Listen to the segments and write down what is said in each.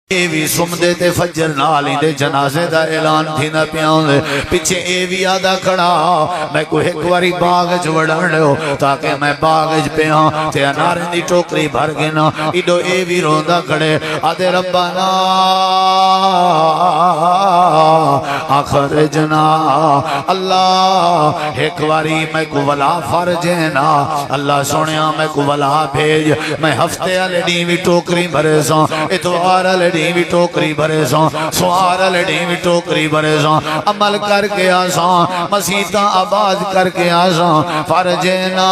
اے بھی سمدے تے فجر نالی دے جنازے دا اعلان تھی نہ پیاؤں دے پیچھے اے بھی آدھا کھڑا میں کوئی ایک واری باغج وڑن لے ہو تاکہ میں باغج پہ ہاں تے انارن دی ٹوکری بھر گنا ایڈو اے بھی روندہ کھڑے آدھے ربنا اخرجنا اللہ ایک واری میں کو ولا فرجینا اللہ سنیا میں کو ولا بھیج میں ہفتے آلے ڈیوی ٹوکری بھرے ساں اتوار آلے ڈیوی ٹوکری بھرے ساں سوار آلے ڈیوی ٹوکری بھرے ساں عمل کر کے آساں مسیطہ آباد کر کے آساں فرجینا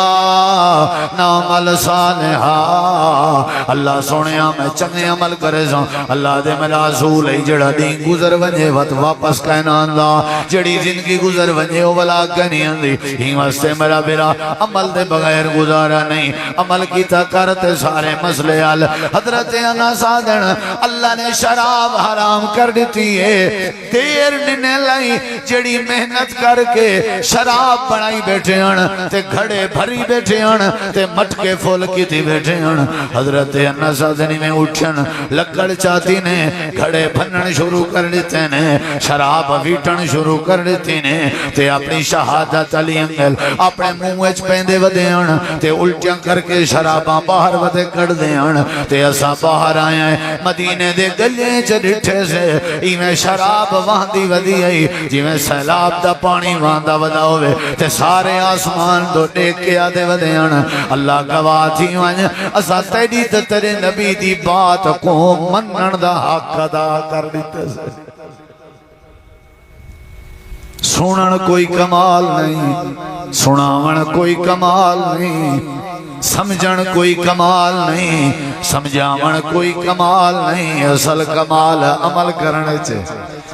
نعمل صالحہ اللہ سنیا میں چنگے عمل کرے ساں اللہ دے میں رسول ای جڑا دین گزر ونجے وقت واپس کہنا اللہ جڑی زندگی گزر ونجے وہ بلا کہنی اندھی ہی واسطے میرا بیرا عمل دے بغیر گزارا نہیں عمل کی کرتے سارے مسئلے حل حضرت انا سادن اللہ نے شراب حرام کر دیتی ہے دیر ننے لائی جڑی محنت کر کے شراب بنائی بیٹھے ہیں تے گھڑے بھری بیٹھے ہیں تے مٹکے پھول کی تھی بیٹھے ہیں حضرت انا سادنی میں اٹھن لکڑ چاہتی نے گھڑے بھنن شروع کر دیتے نے شراب ویٹن شروع کر دیتے نے تے اپنی شہادت علی انگل اپنے موچ پہندے ودیان تے الٹیاں کر کے شراباں باہر ودے کر دیان تے اسا باہر آئے ہیں مدینے دے گلیں چڑھٹھے سے ایمیں شراب واندی ودی آئی جیمیں سیلاب دا پانی واندہ ودا ہوئے تے سارے آسمان دو ٹیک کے آدھے ودیان اللہ گواہ تھی وانج اسا تیری تیرے نبی دی بات کو منن دا حق ادا کر دیتے سے سنن کوئی کمال نہیں سناون کوئی کمال نہیں سمجھن کوئی کمال نہیں سمجھاون کوئی کمال نہیں اصل کمال عمل کرنے چھے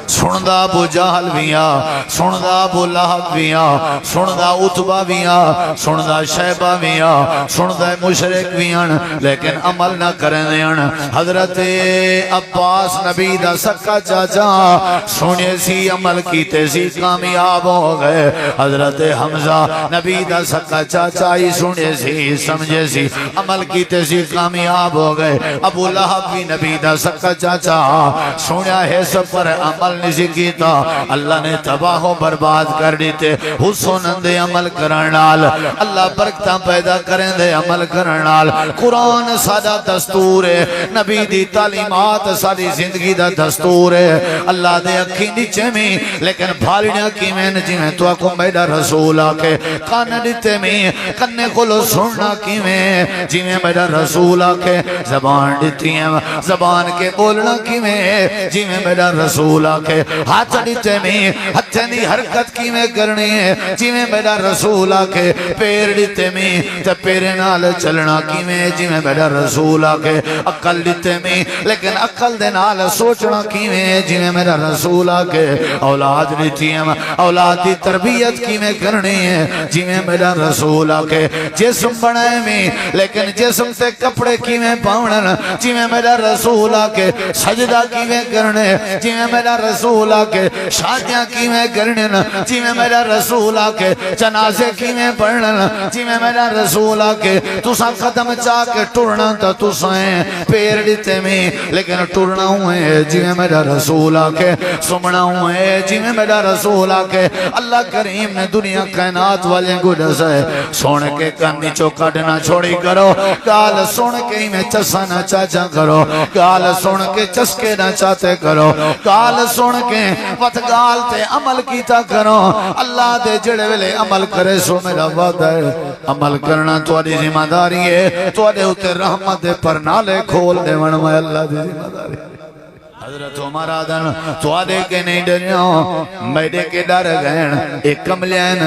سندہ ابو جہل ویاں سندہ ابو لہب ویاں سندہ عتبہ ویاں سندہ شیبہ ویاں سندہ مشرک ویاں لیکن عمل نہ کریں دیاں حضرت عباس نبی دا سکا چاچا سنے سی عمل کیتے سی کامیاب ہو گئے حضرت حمزہ نبی دا سکا چاچا ہی سنے سی سمجھے سی عمل کیتے سی کامیاب ہو گئے ابو لہب بھی نبی دا سکا چاچا سنیا ہے سب پر عمل نہیں کیتا اللہ نے تباہ و برباد کر دیتے حسن دے عمل کرنال اللہ برکتاں پیدا کریں دے عمل کرنال قرآن سادہ دستور ہے نبی دی تعلیمات ساری زندگی دا دستور ہے اللہ دے اکھی نیچے میں لیکن بھالڑیاں کی میں جی میں تو اکو میڈا رسول آکے کان دیتے میں کنے کھولو سننا کی میں جی میں میڈا رسول آکے زبان دیتی ہیں زبان کے بولنا کی میں جی میں میڈا رسول آکے ہاتھ دیتے میں ہتھیں دی حرکت کی میں کرنی ہے جی میں میرا رسول آکے پیر دیتے میں تے پیرے نال چلنا کی میں جی میں میرا رسول آکے عقل دیتے میں لیکن عقل دے نال سوچنا کی میں جی میں میرا رسول آکے اولاد دیتی ہیں اولاد دی تربیت کی میں کرنی ہے جی میں میرا رسول آکے جسم بنائے میں لیکن جسم تے کپڑے کی میں پاؤنن جی میں میرا رسول آکے سجدہ کی میں کرنے جی میں میرا رسول آکے شادیاں کی میں کرنے جی میں میرا رسول آکے جنازے کی میں پڑھنا جی میں میرا رسول آکے تساں قدم چاہ کے ٹرنا تا تسائیں پیر دیتے میں لیکن ٹرنا ہوئے جی میں میرا رسول آکے سمنا ہوئے جی میں میرا رسول آکے اللہ کریم نے دنیا کائنات والے کو ڈسے سونے کے کنی چوکڑنا چھوڑی کرو گال سن کے میں چسا نہ چاچا کرو گال سن کے چسکے نہ چاہتے کرو گال سن کے وطگال تے عمل کیتا کرو اللہ دے جڑے ویلے عمل کرے سو میرا وعدہ ہے عمل کرنا تواڈی ذمہ داری ہے تواڈے اوتے رحمت پر نالے کھول دے ون میں اللہ دی ذمہ داری حضرت عمر آدن تو آدھے کے نہیں ڈریوں میڈے کے ڈر گئن ایک کملین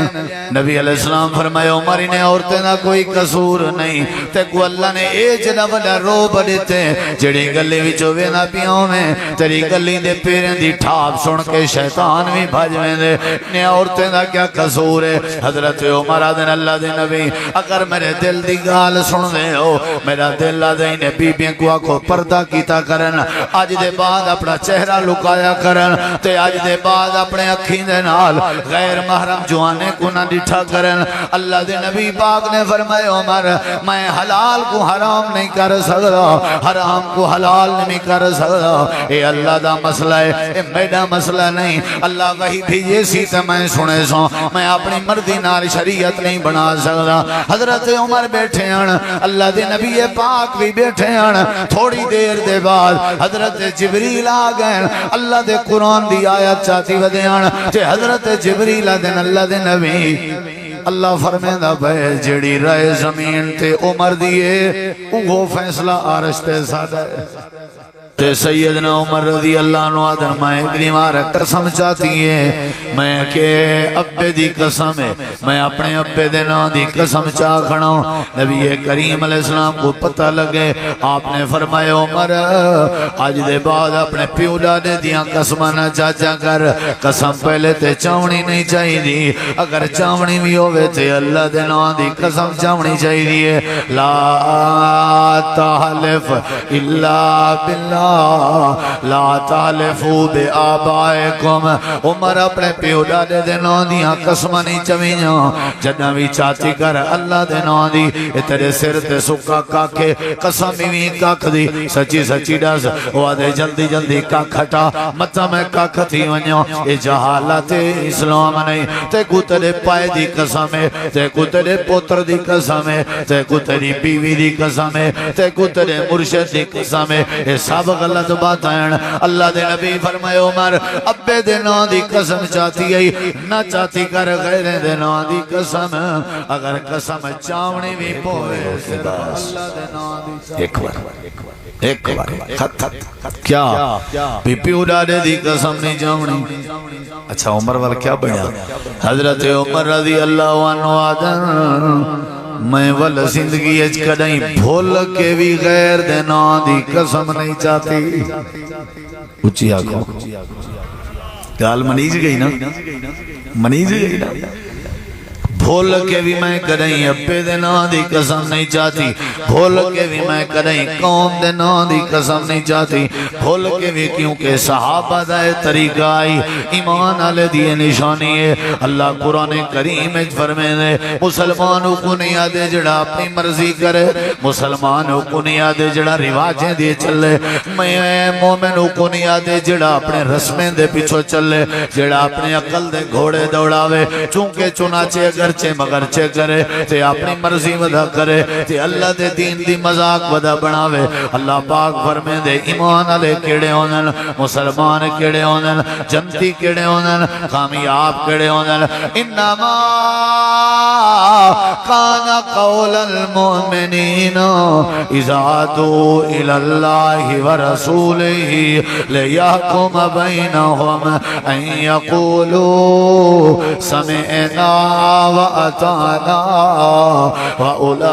نبی علیہ السلام فرمائے عمر انہیں عورتیں نہ کوئی قصور نہیں تے کو اللہ نے ایج نہ وڈا رو بڑھتے جڑی گلی وچو وینا پیوں میں تیری گلی دے پیریں دی ٹھاپ سن کے شیطان بھی بھجویں دے انہیں عورتیں نہ کیا قصور ہے حضرت عمر آدن اللہ دے نبی اگر میرے دل دی گال سن دے ہو میرا دل آدھے انہیں بی بیاں کو آکھو پردہ کیتا کرن آج دے بعد بعد اپنا چہرہ لکایا کرن تے اج دے بعد اپنے اکھیں دے نال غیر محرم جوانے کو نہ ڈٹھا کرن اللہ دے نبی پاک نے فرمایا عمر میں حلال کو حرام نہیں کر سکتا حرام کو حلال نہیں کر سکتا اے اللہ دا مسئلہ ہے اے میرا مسئلہ نہیں اللہ وہی بھیجے سی تے میں سنے سو میں اپنی مرضی نال شریعت نہیں بنا سکتا حضرت عمر بیٹھے ہیں اللہ دے نبی پاک بھی بیٹھے ہیں تھوڑی دیر دے بعد حضرت جبریل آ گئے اللہ دے قرآن دی آیت چاہتی ودیان تے حضرت جبریل دن اللہ دے نبی اللہ فرمیدہ بھائی جڑی رائے زمین تے عمر دیئے وہ فیصلہ عرش تے سادہ ہے تے سیدنا عمر رضی اللہ عنہ آدھر میں اگلی مارا قسم چاہتی ہے میں کہ ابے دی قسم ہے میں اپنے ابے دینا دی قسم چاہ کھڑا ہوں نبی کریم علیہ السلام کو پتہ لگے آپ نے فرمایا عمر آج دے بعد اپنے پیولا نے دیا قسمہ نہ چاچا کر قسم پہلے تے چاونی نہیں چاہی دی اگر چاونی بھی ہوئے تے اللہ دینا دی قسم چاونی چاہی دی لا تحلف الا باللہ لا تعلفو بے آبائکم عمر اپنے پیو ڈاڈے دنوں دیا قسم نہیں چویاں جنہ بھی چاہتی کر اللہ دنوں دی تیرے سر تے سکا کاکے قسم بھی کاک دی سچی سچی ڈاز وعدے جلدی جلدی کاک ہٹا مطا میں کاک تھی ونیوں اے جہالت اسلام نہیں تے کو تیرے پائے دی قسم ہے تے کو تیرے پوتر دی قسم ہے تے کو تیری بیوی دی قسم ہے تے کو تیرے مرشد دی قسم ہے اے سب غلط بات ہیں اللہ دے نبی فرمائے عمر ابے دے نام دی قسم چاہتی ہے نہ چاہتی کر غیر دے نام دی قسم اگر قسم چاونی بھی پوئے سداس ایک بار خط کیا پی پیو ڈاڈے دی قسم نہیں چاونی اچھا عمر وال کیا بڑھا حضرت عمر رضی اللہ عنہ آدھر میں والا زندگی اج کدائیں بھول کے بھی غیر دینا دی قسم نہیں چاہتی اچھی آگو گال منیج گئی نا منیج گئی نا بھول کے بھی میں کدائیں ابے دینا دی قسم نہیں چاہتی بھول کے بھی میں کدائیں قوم دینا دی قسم نہیں چاہتی بھول کے بھی کیونکہ صحابہ دائے طریقہ آئی ایمان آلے دیئے نشانی ہے اللہ قرآن کریم فرمے دے مسلمانوں کو نہیں آدھے جڑا اپنی مرضی کرے مسلمانوں کو نہیں آدھے جڑا رواجیں دیے چلے میں مومنوں کو نہیں آدھے جڑا اپنے رسمیں دے پیچھو چلے جڑا اپنے عقل دے گھوڑے دوڑاوے چونکہ چنانچہ اگر مگرچہ کرے تے اپنی مرضی ودا کرے تے اللہ دے دین دی مذاق ودا بناوے اللہ پاک فرمے دے ایمان علیہ کیڑے ہونن مسلمان کیڑے ہونن جنتی کیڑے ہونن کامیاب کیڑے ہونن انما کان قول المؤمنین اذا دعوا الی اللہ ورسولہ لیحکم بینہم ان یقولوا سمعنا وأطعنا وأولئك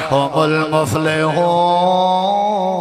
هم المفلحون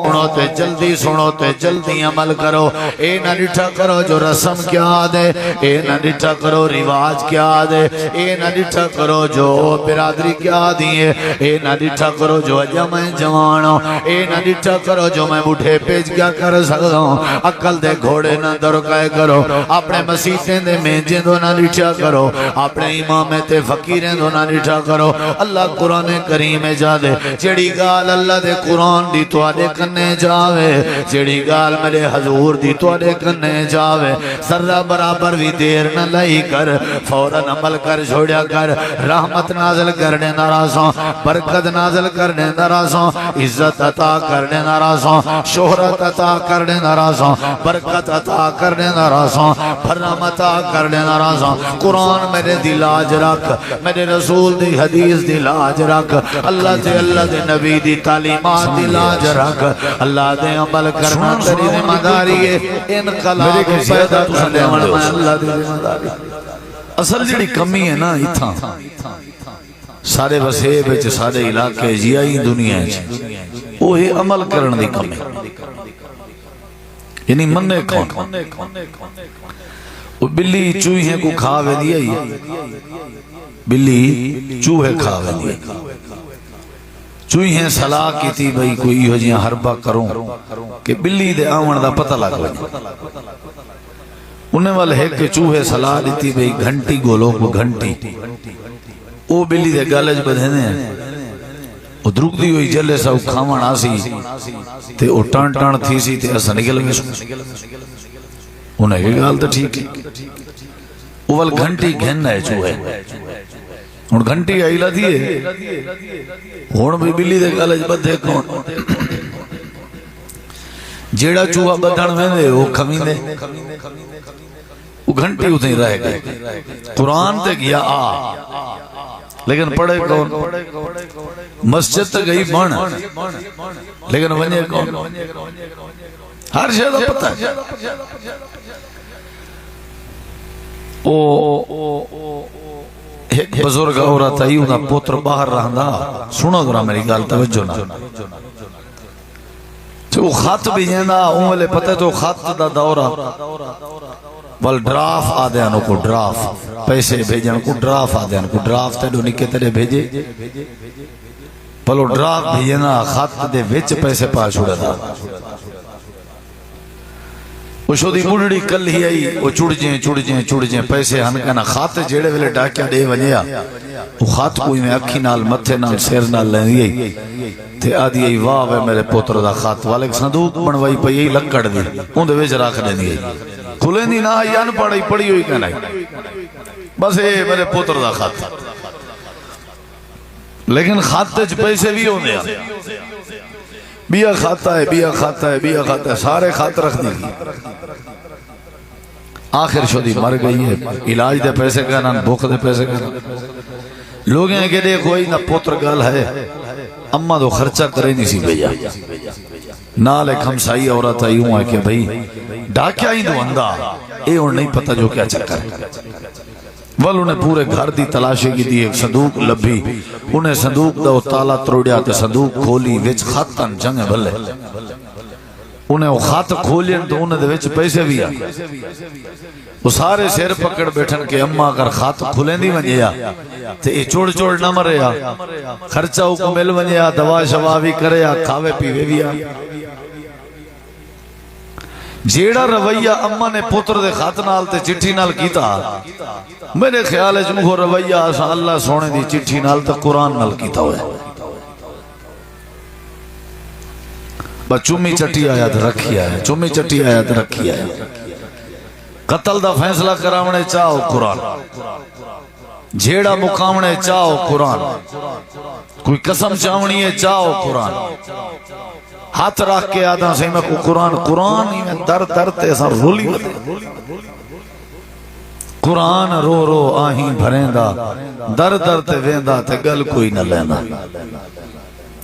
سنو تے جلدی سنو تے جلدی عمل کرو اے نہ ڈٹھا کرو جو رسم کیا دے اے نہ ڈٹھا کرو رواج کیا دے اے نہ ڈٹھا کرو جو برادری کیا دیئے اے نہ ڈٹھا کرو جو اجا میں جوانوں اے نہ ڈٹھا کرو جو میں بوٹھے پیج کیا کر سکتا ہوں عقل دے گھوڑے نہ درکائے کرو اپنے مسیحیں دے میجیں دو نہ ڈٹھا کرو اپنے امامیں تے فقیریں دو نہ ڈٹھا کرو اللہ قرآن کریم جا دے جڑی گال اللہ دے قرآن دی تو آدے کرنے جاوے جڑی گال میرے حضور دی تو آدے کرنے جاوے ذرہ برابر بھی دیر نہ لائی کر فوراً عمل کر چھوڑیا کر رحمت نازل کرنے نرازوں برکت نازل کرنے نرازوں عزت عطا کرنے نرازوں شہرت عطا کرنے نرازوں برکت عطا کرنے نرازوں بھرم عطا کرنے نرازوں قرآن میرے دل آج رکھ میرے رسول دی حدیث دل آج رکھ اللہ دے نبی دی تعلیمات دل آج رکھ اللہ دے عمل کرنا تیری ذمہ داری ہے انقلاب پیدا کرنے والا اللہ دی ذمہ داری اصل جڑی کمی ہے نا اتھاں سارے وسیب وچ سارے علاقے جیائی دنیا وچ وہ ہے عمل کرن دی کمی یعنی مننے کون وہ بلی چوہے کو کھاوے دیا ہی بلی چوہے کھاوے دیا چوئی ہیں صلاح کی تھی بھئی کوئی ہو جیاں حربہ کروں کہ بلی دے آمن دا پتہ لگ گئی انہیں والے ایک چوہے صلاح دیتی بھئی گھنٹی گولو کو گھنٹی او بلی دے گالج بدھنے ہیں او دروک دی ہوئی جلے سا کھامان آسی تے او ٹان ٹان تھی سی تے ایسا نکل گئے سو انہیں یہ گال تا ٹھیک ہے او وال گھنٹی گھن ہے چوہے اور گھنٹی آئیلا دیئے ہون بھی بلی دے گالج بدھے کون جیڑا چوہا بدھن میں دے وہ کھمین دے وہ گھنٹی اتنی رہ گئے قرآن تے گیا آ لیکن پڑھے کون مسجد تک گئی بان لیکن ونجے کون ہر شہدہ پتہ ہے ایک بزرگ عورت آئی انہا پوتر باہر رہندا سنو درہ میری گال توجہ نہ تو خط بھی جیندہ اونلے پتہ تو خط دا دورہ بل ڈراف آدھیانوں کو ڈراف پیسے بھیجن کو ڈراف آدھیانوں کو ڈراف تے دونی کے ترے بھیجے بلو ڈراف بھیجنا خط دے وچ پیسے پا چھوڑا دا وہ شو دی بڑھڑی کل ہی آئی وہ چڑ جیں پیسے ہن کہنا خط جیڑے ویلے ڈاکیا دے ونیا وہ خط کوئی میں اکھی نال متھے نال سیر نال لینی آئی تے آدھی آئی واہ وے میرے پوتر دا خط والے ایک صندوق بنوائی پہ یہی لکڑ دی ان دے ویچ راکھ دینی آئی کھلیں دی نہ آئی ان پڑھی ہوئی کہنا ہے بس اے میرے پوتر دا خط لیکن خط تے پیسے بھی ہونے ہیں بیا کھاتا ہے بیا کھاتا ہے بیا کھاتا ہے سارے خط رکھ دی آخر شدی مر گئی ہے علاج دے پیسے کہنا بھوک دے پیسے کہنا لوگ ہیں کہ دیکھ ہوئی نہ پوتر گال ہے اممہ دو خرچہ کرے نہیں سی بھیجا نال ایک ہمسائی عورت آئی ہوں ہے کہ بھئی ڈاکیا ہی دو اندھا اے اور نہیں پتہ جو کیا چکر ہے ول انہیں پورے گھر دی تلاشی کی دی ایک صندوق لبھی انہیں صندوق دا تالا تروڑیا تے صندوق کھولی وچ خطن جنگ بھلے انہیں وہ خط کھولین تو انہیں دے وچ پیسے بھی آئے وہ سارے سیر پکڑ بیٹھن کے اممہ اگر خط کھولیں دی ونجیا تے چوڑ نہ مریا خرچہ کو مل ونجیا دوا شوا بھی کریا کھاوے پیوے بھی آئے جیڑا رویہ اممہ نے پتر دے خط نال تے چٹھی نال کیتا میرے خیال ہے جنہوں رویہ آسا اللہ سونے دی چٹھی نال تے قرآن نال کیتا ہوئے بس چومی چٹی آیت رکھی آئے چومی چٹی آیت رکھی آئے قتل دا فیصلہ کراونے چاہو قرآن جیڑا مقامنے چاہو قرآن کوئی قسم چاونی ہے چاہو قرآن ہاتھ رکھ کے آدھا سے میں کو قرآن ہی میں در تے سا رولی قرآن رو رو آہیں بھریں دا در تے ویندہ تے گل کوئی نہ لینا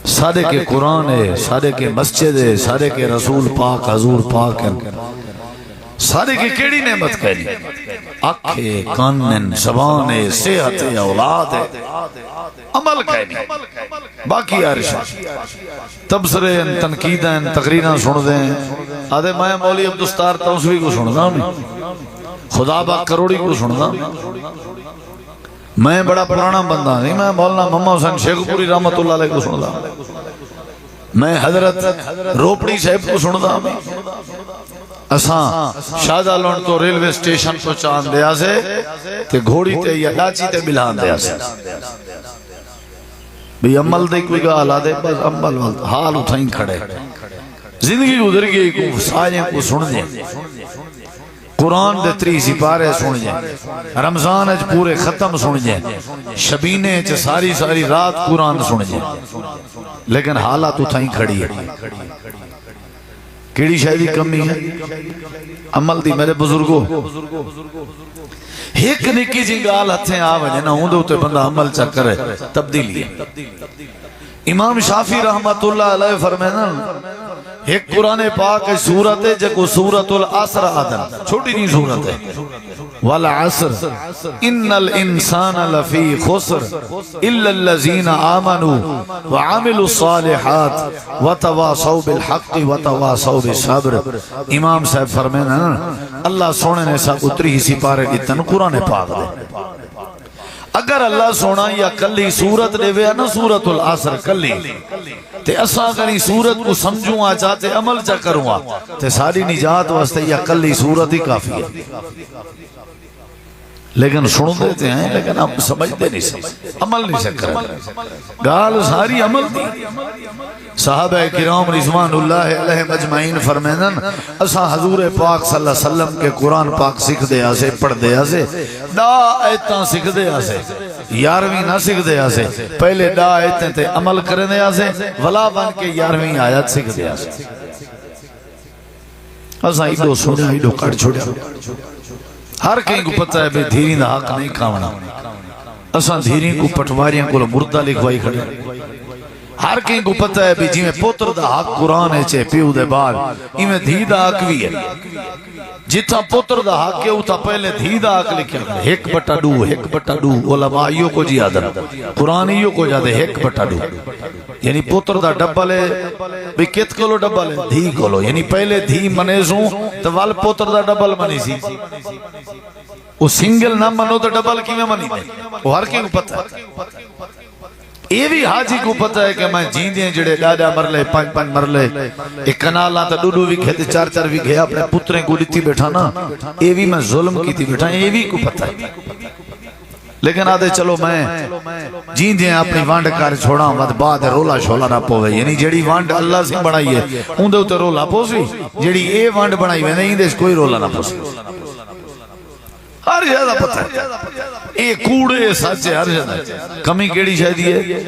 سادے کے قرآن ہے سادے کے مسجد ہے سادے کے رسول پاک حضور پاک ہے سارے کی کیڑی نعمت کہنی اکھے کانن زبانے صحت اولاد عمل کہنی باقی عرشہ تبصرے تنقیدیں تقریریں سن دیں آدھے میں مولی عبدالستار توسوی کو سن دا خدا با کروڑی کو سن دا میں بڑا پرانا بندہ نہیں میں مولانا محمد حسین شیخ پوری رحمت اللہ علیہ کو سن دا میں حضرت روپڑی صاحب کو سن دا اساں شاہدہ لون تو ریلوے سٹیشن تو چاند دیا سے تے گھوڑی تے یا ڈاچی تے بلان دیا سے بھی عمل دے کوئی گا حالہ دے بس عمل حال اتھائیں کھڑے زندگی گزر گئی کو سائیں کو سن دیں قرآن دے 3 سپارے سن جائیں رمضان اچ پورے ختم سن جائیں شبینے اچ ساری رات قرآن سن جائیں لیکن حالات اتھائیں کھڑی ہے کیڑی شاید کمی ہے عمل دی میرے بزرگوں ایک نکی جنگال ہتھیں آوے نا ہوں دے ہوتے بندہ عمل چا کرے تبدیلی ہے امام شافی رحمت اللہ علیہ فرمینا ایک قرآن پاک سورت ہے جکو سورت العصر آدم چھوٹی نہیں سورت ہے والعصر ان الانسان لفی خسر الا الذین آمنوا وعملوا الصالحات وتواصوا بالحق وتواصوا بالصبر امام صاحب فرمینا اللہ سونے نے سا اتری ہی سپارے کی تن قرآن پاک دے اگر اللہ سونا یا کلی صورت دے وے نا سورت العصر کلی تے اساں کری صورت کو سمجھوں آ چاہتے عمل چا کروں آ تے ساری نجات واسطے یا کلی صورت ہی کافی ہے لیکن سن دیتے ہیں لیکن ہم سمجھتے نہیں سمجھتے عمل نہیں سکر گال ساری عمل دی صحابہ کرام رضوان اللہ علیہ مجمعین فرمینن اسا حضور پاک صلی اللہ علیہ وسلم کے قرآن پاک سکھ دیا سے پڑھ دیا سے دا آیتاں سکھ دیا سے یارویں نہ سکھ دیا سے پہلے دا آیتیں تے عمل کر دیا سے ولا بن کے یارویں آیت سکھ دیا سے اسا ایڈو سوڑا ایڈو کٹ چھوڑا ہر کہیں کو پتہ ہے بے دھیری دا حق نہیں کھاونا اساں دھیری کو پٹواریاں کو مردہ لکھوائی کھڑے ہر کہیں کو پتہ ہے بھی جی میں پوتر دا حق قرآن ہے چھے پیو دے بعد ہی میں دھی دا حق بھی ہے جتا پوتر دا حق ہے اتا پہلے دھی دا حق لکھیا کرے 1/2 علماء ایو کو جی آدھر قرآن ایو کو جادے 1/2 یعنی پوتر دا ڈبل ہے بھی کت کلو ڈبل ہے دھی کلو یعنی پہلے دھی منے سوں تو وال پوتر دا ڈبل منی سی وہ سنگل نہ منو تو ڈبل کی میں منی دے وہ ہر کہیں کو پتہ ہے یہ بھی حاجی کو پتہ ہے کہ میں جیندیں جڑے ڈاڈا مرلے 5 مرلے ایک کنالاں تا ڈوڈو بھی کھیتے 4 بھی گیا اپنے پتریں کو لیتی بیٹھا نا یہ بھی میں ظلم کی تھی بیٹھا یہ بھی کو پتہ ہے لیکن آدھے چلو میں جیندیں اپنی وانڈ کار چھوڑا مت بعد رولا شولا نہ پوے یعنی جڑی وانڈ اللہ سے بڑھائی ہے ان دے اتے رولا پوسی جڑی اے وانڈ بڑھائی ہے نہیں دے کوئی رولا نہ پوسی ہر جگہ پتہ ہے اے کوڑے سچے ہر جگہ کمی کیڑی شاید ہے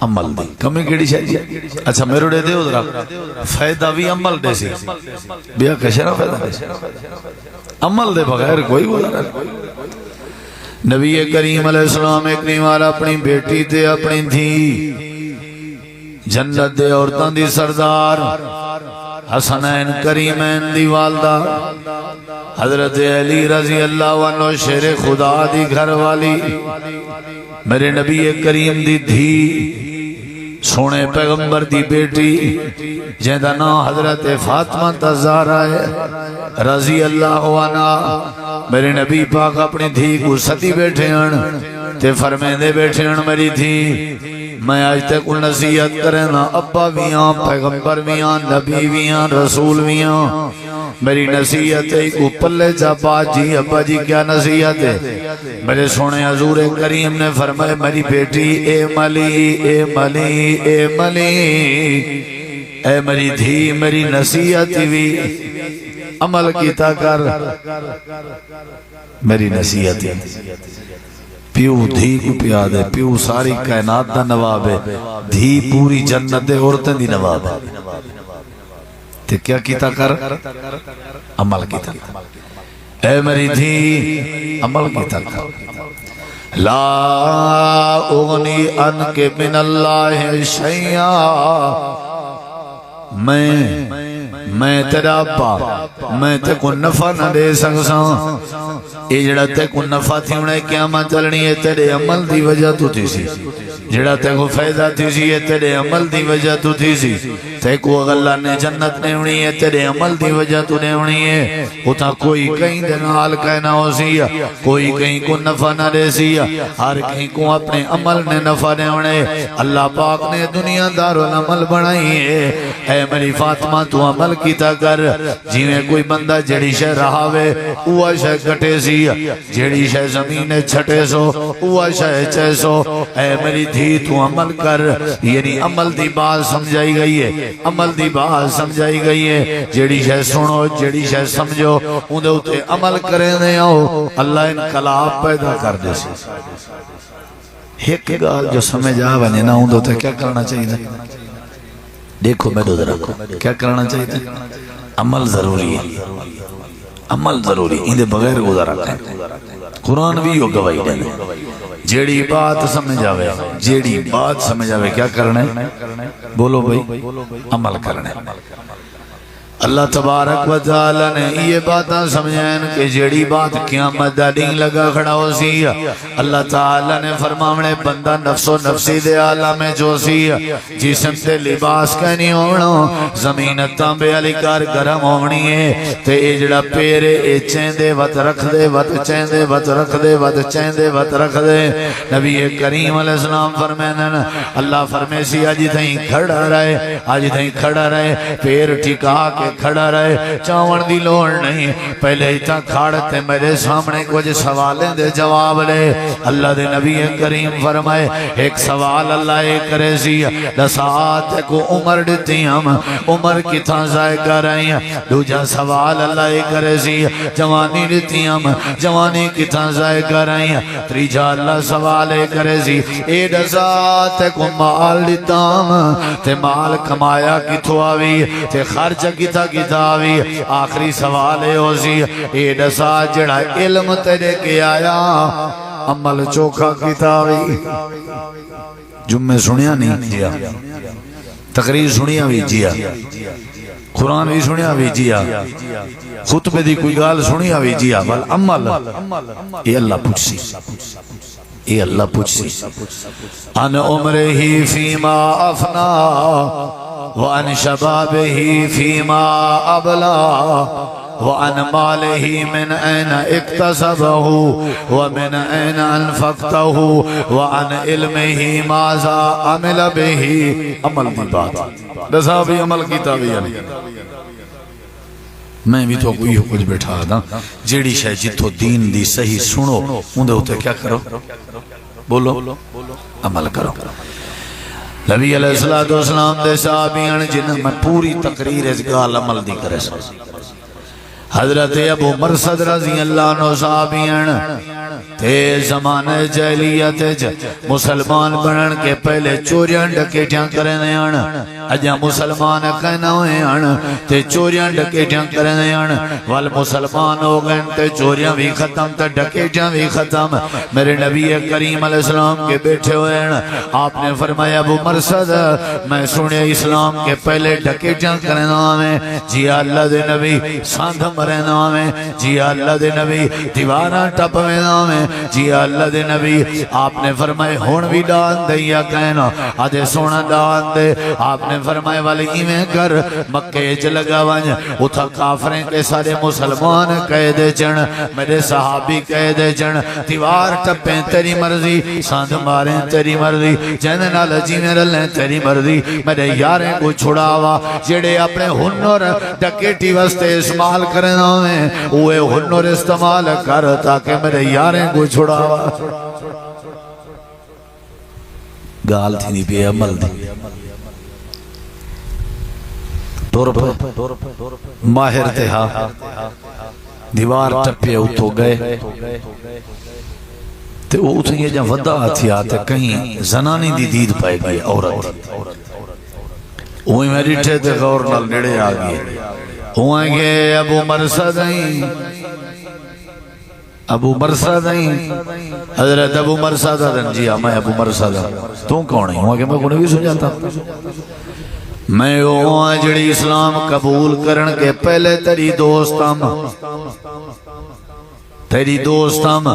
عمل دی کمی کیڑی شاید ہے اچھا میرے دے دے ادھرا فائدہ بھی عمل دے سی بیا کشرہ فائدہ دے سی عمل دے بغیر کوئی گزارا نبی کریم علیہ السلام ایک نیوار اپنی بیٹی تے اپنی دھی جنت دے عورتان دی سردار حسنین کریمین دی والدہ حضرت علی رضی اللہ عنہ شیر خدا دی گھر والی میرے نبی کریم دی دھی سونے پیغمبر دی بیٹی جیندہ نا حضرت فاطمہ تزارہ ہے رضی اللہ عنہ میرے نبی پاک اپنی دھی کو ستی بیٹھے ہیں تے فرمیندے بیٹھے ہیں میری دھی میں آج تک نصیحت کریں نا ابا بھی آن پیغمبر بھی آن نبی بھی آن رسول بھی آن میری نصیحت ہے کو پلے جا بات جی ابا جی کیا نصیحت ہے میرے سونے حضور کریم نے فرمائے میری بیٹی اے ملی اے ملی اے ملی اے میری دھی میری نصیحت بھی عمل کیتا کر میری نصیحت پیو دھی کو پیا دے پیو ساری کائنات دا نواب ہے دھی پوری جنت دے عورتیں دی نواب ہے تے کیا کیتا کر عمل کیتا کر اے میری دھی عمل کیتا کر لا اغنی ان کے من اللہ شیعہ میں تیرا ابا میں تے کو نفع نہ دے سکساں اے جڑا تے کو نفع تھی انہیں قیامت چلنی ہے تیرے عمل دی وجہ تو تھی سی جڑا تے کو فائدہ تھی سی ہے تیرے عمل دی وجہ تو تھی سی تے کو اللہ نے جنت نے ہونی ہے تیرے عمل دی وجہ تو نے ہونی ہے ہوتا کوئی کہیں دنال کہنا ہو سی کوئی کہیں کو نفع نہ دے سی ہر کہیں کو اپنے عمل نے نفع دے ہونے اللہ پاک نے دنیا دار العمل بنائی ہے اے میری فاطمہ تو عمل کیتا کر جیویں کوئی بندہ جڑی شے رہاوے اوہ شے کٹے سی جڑی شے زمین چھٹے سو اوہ شے چے سو اے میری دھی تو عمل کر یعنی عمل دی بات سمجھائی گئی ہے عمل دی بات سمجھائی گئی ہے جڑی شے سنو جڑی شے سمجھو اندھے اتے عمل کریں دے آؤ اللہ انقلاب پیدا کر دے سی ایک گال جو سمجھ آوے نا اندھے اتے کیا کرنا چاہیے دیکھو میں دو ذرا کیا کرنا چاہیے عمل ضروری ہے عمل ضروری اندھے بغیر گزارا کریں قرآن بھی یو گواہی دے جیڑی بات سمجھ آوے جیڑی بات سمجھ آوے کیا کرنے بولو بھائی عمل کرنے اللہ تبارک و تعالی نے یہ باتاں سمجھائیں کہ جیڑی بات قیامت دا دن لگا کھڑا ہو سی اللہ تعالی نے فرماونے بندہ نفس و نفسی دے عالم میں جو سی جسم تے لباس کا نہیں ہونا زمین تانبے علی کار گرم ہونی ہے تے اے جڑا پیرے اے چیندے وط رکھ دے وط چیندے وط رکھ دے وط چیندے وط رکھ دے نبی کریم علیہ السلام فرمائن اللہ فرمے سی آج تھیں کھڑا رہے آج تھیں کھڑا رہے پیر ٹھکا کے کھڑا رہے چاون دی لوڑ نہیں پہلے ہی تا کھاڑتے میرے سامنے کچھ سوالیں دے جواب لے اللہ دے نبی کریم فرمائے ایک سوال اللہ ایک کرے سی دسات کو عمر دیتی ہم عمر کی تھا ضائع کر رہی ہیں دوجہ سوال اللہ ایک کرے سی جوانی دیتی ہم جوانی کی تھا ضائع کر رہی ہیں تریجہ اللہ سوال ایک کرے سی اے دسات کو مال دیتا ہم تے مال کمایا کی تھواوی تے خرچ کی تھا کتابی آخری سوال ہے ہوسی اے دسا جڑا علم تیرے کے آیا عمل چوکھا کتابی جمعے سنیا نہیں جیا تقریر سنیا بھی جیا قرآن بھی سنیا بھی جیا خطبے دی کوئی گال سنیا بھی جیا بل عمل یہ اللہ پوچھ سی یہ اللہ پوچھ سی ان عمرہی فیما افنا وَعَنْ شَبَابِهِ فِي مَا أَبْلَى وَعَنْ مَالِهِ مِنْ أَيْنَ اِكْتَسَبَهُ وَمِنْ أَيْنَ أَنْفَقْتَهُ وَعَنْ عِلْمِهِ مَاذَا عَمِلَ بِهِ عمل دی بات دسا بھی عمل کی تابعی میں بھی تو کوئی کچھ بیٹھا دا جیڑی شاہ جتو دین دی صحیح سنو اندھے ہوتے کیا کرو بولو عمل کرو نبی علیہ السلام دے صحابیان جنہاں میں پوری تقریر اس گال عمل دی کرے سا حضرت ابو مرصد رضی اللہ عنہ صحابیان تے زمانہ جاہلیت مسلمان بنن کے پہلے چوریاں ڈکیٹیاں کرنے آن اجا مسلمان کہنا ہوئے آن تے چوریاں ڈکیٹیاں کرنے آن وال مسلمان ہو گئے تے چوریاں بھی ختم تے ڈکیٹیاں بھی ختم میرے نبی کریم علیہ السلام کے بیٹھے ہوئے ہیں آپ نے فرمایا ابو مرصد میں سنے اسلام کے پہلے ڈکیٹیاں کرنا میں جی اللہ دے نبی ساندھ مرنا میں جی اللہ دے نبی دیواراں ٹپ میں میں جی اللہ دے نبی آپ نے فرمائے ہون بھی ڈان دیا کہنا آدھے سونا ڈان دے آپ نے فرمائے والی ایمیں کر مکہ چ لگا ونج اتھا کافریں کے سارے مسلمان کہہ دے جن میرے صحابی کہہ دے جن دیوار ٹپیں تیری مرضی ساندھ ماریں تیری مرضی جن نال جی میں رلیں تیری مرضی میرے یاریں کو چھڑاوا جڑے اپنے ہنر ڈکیٹی وستے استعمال کرنا میں اوے ہنر استعمال کر تاکہ میرے یاریں کو چھڑاوا گال تھی نہیں پہ عمل دی دور پہ ماہر تہا دیوار ٹپے اتھو گئے تے وہ اتھو یہ جہاں ودا تھی آتے کہیں زنانی دی دید پائے گئی عورت اوہی میری ٹھے تے غور نال نڑے آگئے ہوئیں گے ابو مرصد ہیں ابو مرصد ہیں حضرت ابو مرصد ہیں جی ہاں میں ابو مرصد ہیں تو کون ہیں ہوئیں کہ میں کونے بھی سن جاتا میں وہ جڑی اسلام قبول کرن کے پہلے تیری دوستم تیری دوستم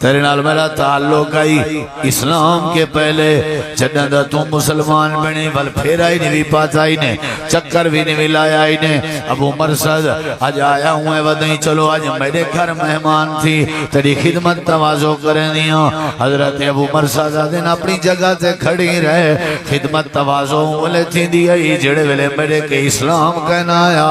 تیرے نال میرا تعلق آئی اسلام کے پہلے جنہ دا تم مسلمان بنے ول پھر آئی نہیں بھی پاس آئی نے چکر بھی نہیں ملایا آئی نے ابو مرصد آج آیا ہوں ہے ودہیں چلو آج میرے گھر مہمان تھی تیری خدمت توازو کریں دیا حضرت ابو مرصد دن اپنی جگہ سے کھڑی رہے خدمت توازو ملے تھی دیا جڑے ویلے میرے کے اسلام کہنا آیا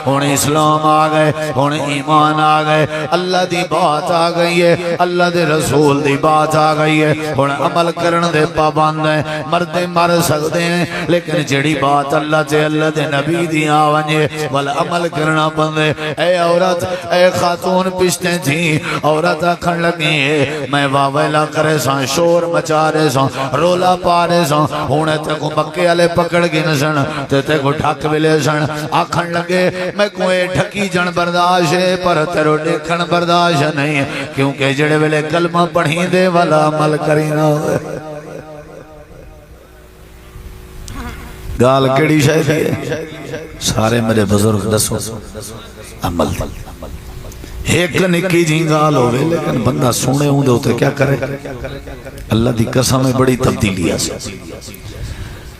انہیں اسلام آگئے انہیں ایمان آگئے اللہ دی بات آگئی ہے اللہ دے رسول دی بات آگئی ہے انہیں عمل کرن دے پابند ہیں مردے مر سکتے ہیں لیکن جڑی بات اللہ تے اللہ دے نبی دی آونجے والا عمل کرنا بندے اے عورت اے خاتون پشتیں تھیں عورت اکھن لگی ہے میں واویلا کرے سان شور مچا رہے سان رولا پا رہے سان ہونے تے کو مکے والے پکڑ گئے سن تے کو ڈھک ویلے سن آکھن لگے میں کوئی ڈھکی جن برداشت ہے پر تیرو دیکھن برداشت نہیں کیونکہ جڑے ویلے کلمہ پڑھیں دے والا عمل کرینا ہوئے گال کیڑی شاید ہے سارے میرے بزرگ دسو عمل دی ایک نکی جی گال ہوئے لیکن بندہ سونے ہوں دے ہوتے کیا کرے اللہ دی قسم میں بڑی تبدیلی ہے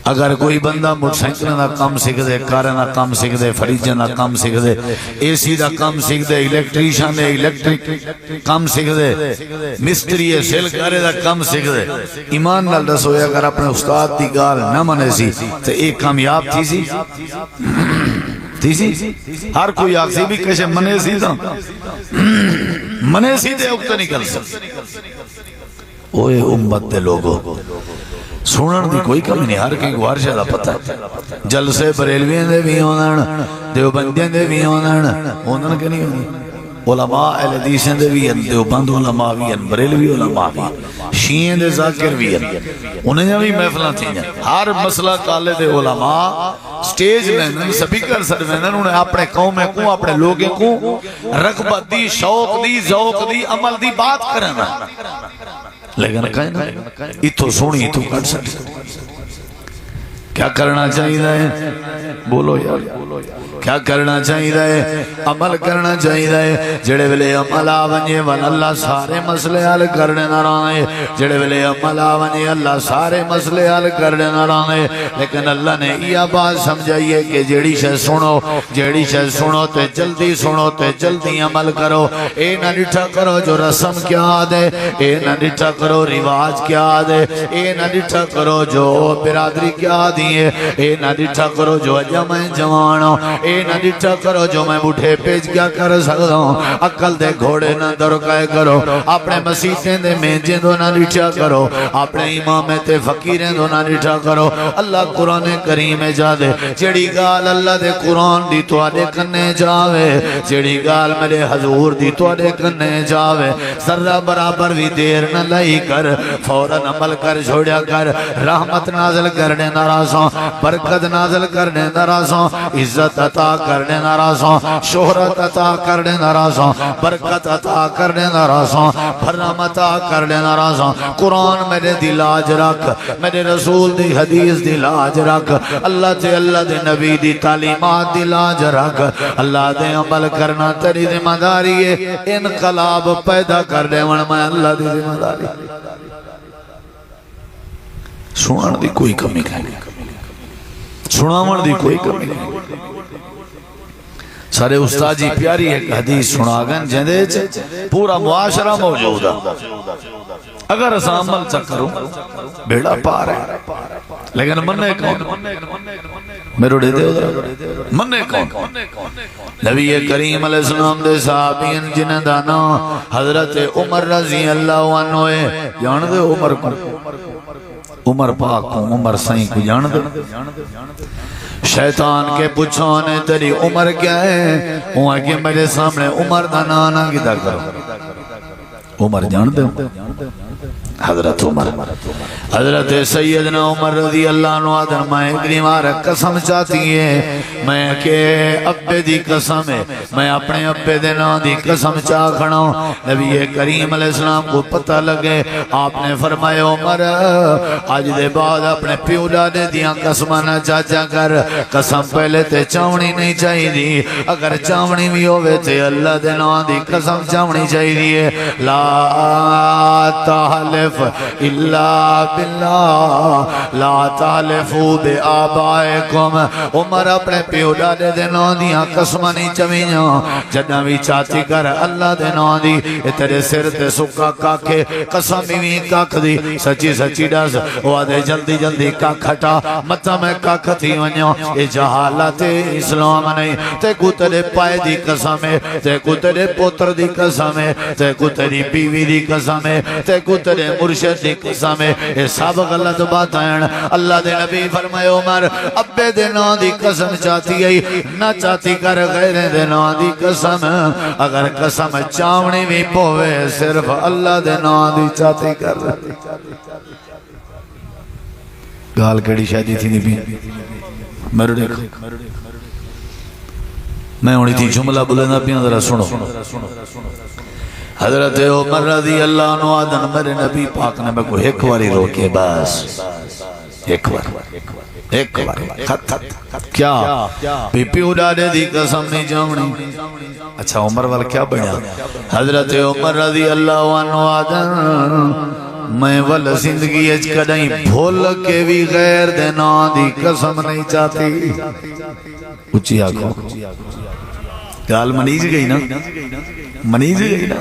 اگر کوئی بندہ موٹر سائیکل دا کام سیکھ دے کاریں دا کام سیکھ دے فریجاں دا کام سیکھ دے اے سی دا کام سیکھ دے الیکٹریشن دے الیکٹرک کام سیکھ دے مستری سیل کارے دا کام سیکھ دے ایمان نال دسو اگر اپنے استاد دی گال نہ منے سی تو ایک کامیاب تھی سی ہر کوئی آخسی بھی کشے منے سی تھا منے سی دے اکتا نکل سکتے اوے امت دے لوگوں سنن دی کوئی کمی نہیں ہر کہیں گوار شاہ دا پتہ جلسے بریلوین دے بھی ہونن دیوبندین دے بھی ہونن کے نہیں ہونن علماء اہل حدیثیں دے بھی ہیں دیوبند علماء بھی ہیں بریلوی علماء بھی ہیں شیعیں دے ذاکر بھی ہیں انہیں بھی محفلہ تھی ہیں ہر مسئلہ کالے دے علماء سٹیج میں سپیکر سر میں انہیں اپنے قوم کو اپنے لوگیں کو رغبت دی شوق دی ذوق دی عمل دی بات کرنا لیکن کہیں نا اتھو سونی اتھو کٹ سکتے کیا کرنا چاہیے ہے بولو یار کیا کرنا چاہیے ہے عمل کرنا چاہیے ہے جڑے ویلے عمل آونجے ون اللہ سارے مسئلے حل کرنے نہ رہے جڑے ویلے عمل آونجے اللہ سارے مسئلے حل کرنے نہ رہے لیکن اللہ نے یہ بات سمجھائیے کہ جیڑی شے سنو تے جلدی سنو تے جلدی عمل کرو اے نہ ڈٹھا کرو جو رسم کیا دے اے نہ ڈٹھا کرو رواج کیا دے اے نہ ڈٹھا کرو جو برادری کیا دیئے اے نہ ڈٹھا کرو جو اجا میں جوانوں اے نہ ڈٹھا کرو جو میں بوٹھے پیج کیا کر سکتا ہوں عقل دے گھوڑے نہ درکائے کرو اپنے مسیحیں دے میجیں دو نہ ڈٹھا کرو اپنے امامیں تے فقیریں دو نہ ڈٹھا کرو اللہ قرآن کریم جا دے جڑی گال اللہ دے قرآن دی تو آدے کرنے جاوے جڑی گال میرے حضور دی تو آدے کرنے جاوے ذرہ برابر بھی دیر نہ لائی کر فوراً عمل کر چھوڑیا کر رحمت نازل کرنے نرازوں برکت نازل کرنے نرازوں عزت عطا کرنے نرازوں شہرت عطا کرنے نرازوں برکت عطا کرنے نرازوں بھرم عطا کرنے نرازوں قرآن میرے دل آج رکھ میرے رسول دی حدیث دل آج رکھ اللہ تے اللہ دے نبی دی تعلیمات دل آج رکھ اللہ دے عمل کرنا تیری ذمہ داری ہے انقلاب پیدا کر دے من میں اللہ دی ذمہ داری سنان دی کوئی کمی نہیں سناون دی کوئی کمی نہیں سارے استاد جی پیاری ایک حدیث سناگن جندے پورا معاشرہ موجود ہے اگر اسا عمل چکروں بیڑا پار ہے لیکن مننے کون میرے دے دے مننے کون نبی کریم علیہ السلام دے صحابین جنہ دانا حضرت عمر رضی اللہ عنہ جان دے عمر کو عمر پاک کو عمر سائیں کو جان دے شیطان کے پوچھونے تیری عمر کیا ہے وہ ہے کہ میرے سامنے عمر دا نانا گدا کرو عمر جان دے حضرت عمر حضرت سیدنا عمر رضی اللہ عنہ آدھر میں اگلی مارک قسم چاہتی ہے میں کہ ابے دی قسم ہے میں اپنے ابے دینا دی قسم چاہ کھڑا ہوں نبی کریم علیہ السلام کو پتہ لگے آپ نے فرمائے عمر آج دے بعد اپنے پیولا دے دیاں قسمانا چاچا کر قسم پہلے تے چاونی نہیں چاہی دی اگر چاونی بھی ہوئے تے اللہ دینا دی قسم چاونی چاہی دی لا تحلف الا باللہ لا تحلفو بے آبائکم عمر اپنے پیولا دے دینا دیاں قسمہ نہیں چویاں جنہ بھی چاہتی کر اللہ دینا دی تیرے سر تے سکا کاکے قسم بھی کاک دی سچی سچی ڈاز وعدے جلدی جلدی کاک ہٹا مطا میں کاک تھی ونیوں یہ جہالت اسلام نہیں تے کو تیرے پائے دی قسم ہے تے کو تیرے پوتر دی قسم ہے تے کو تیری بیوی دی قسم ہے تے کو تیرے مرشد دی قسم ہے یہ سب غلط بات ہیں اللہ دے نبی فرمائے عمر ابے دے نا دی قسم چاہتی ہے نہ چاہتی کر غیر دے نا دی قسم اگر قسم چاونی بھی پوے صرف اللہ دے نا دی چاہتی کر گال کڑی شادی تھی نہیں بھی میرے دیکھو میں ہونی تھی جملہ بلندہ پیاں ذرا سنو حضرت عمر رضی اللہ عنہ آدھن میرے نبی پاک نے میں کو ایک واری روکے بس ایک بار خط کیا پی پیو ڈاڈے دی قسم نہیں جامنی. اچھا عمر وال کیا بنیا؟ حضرت عمر رضی اللہ عنہ آدن میں ول زندگی اچ کدائیں بھول کے بھی غیر دے نام دی قسم نہیں چاہتی. اچھی آگو گال منیج گئی نا، منیج گئی نا.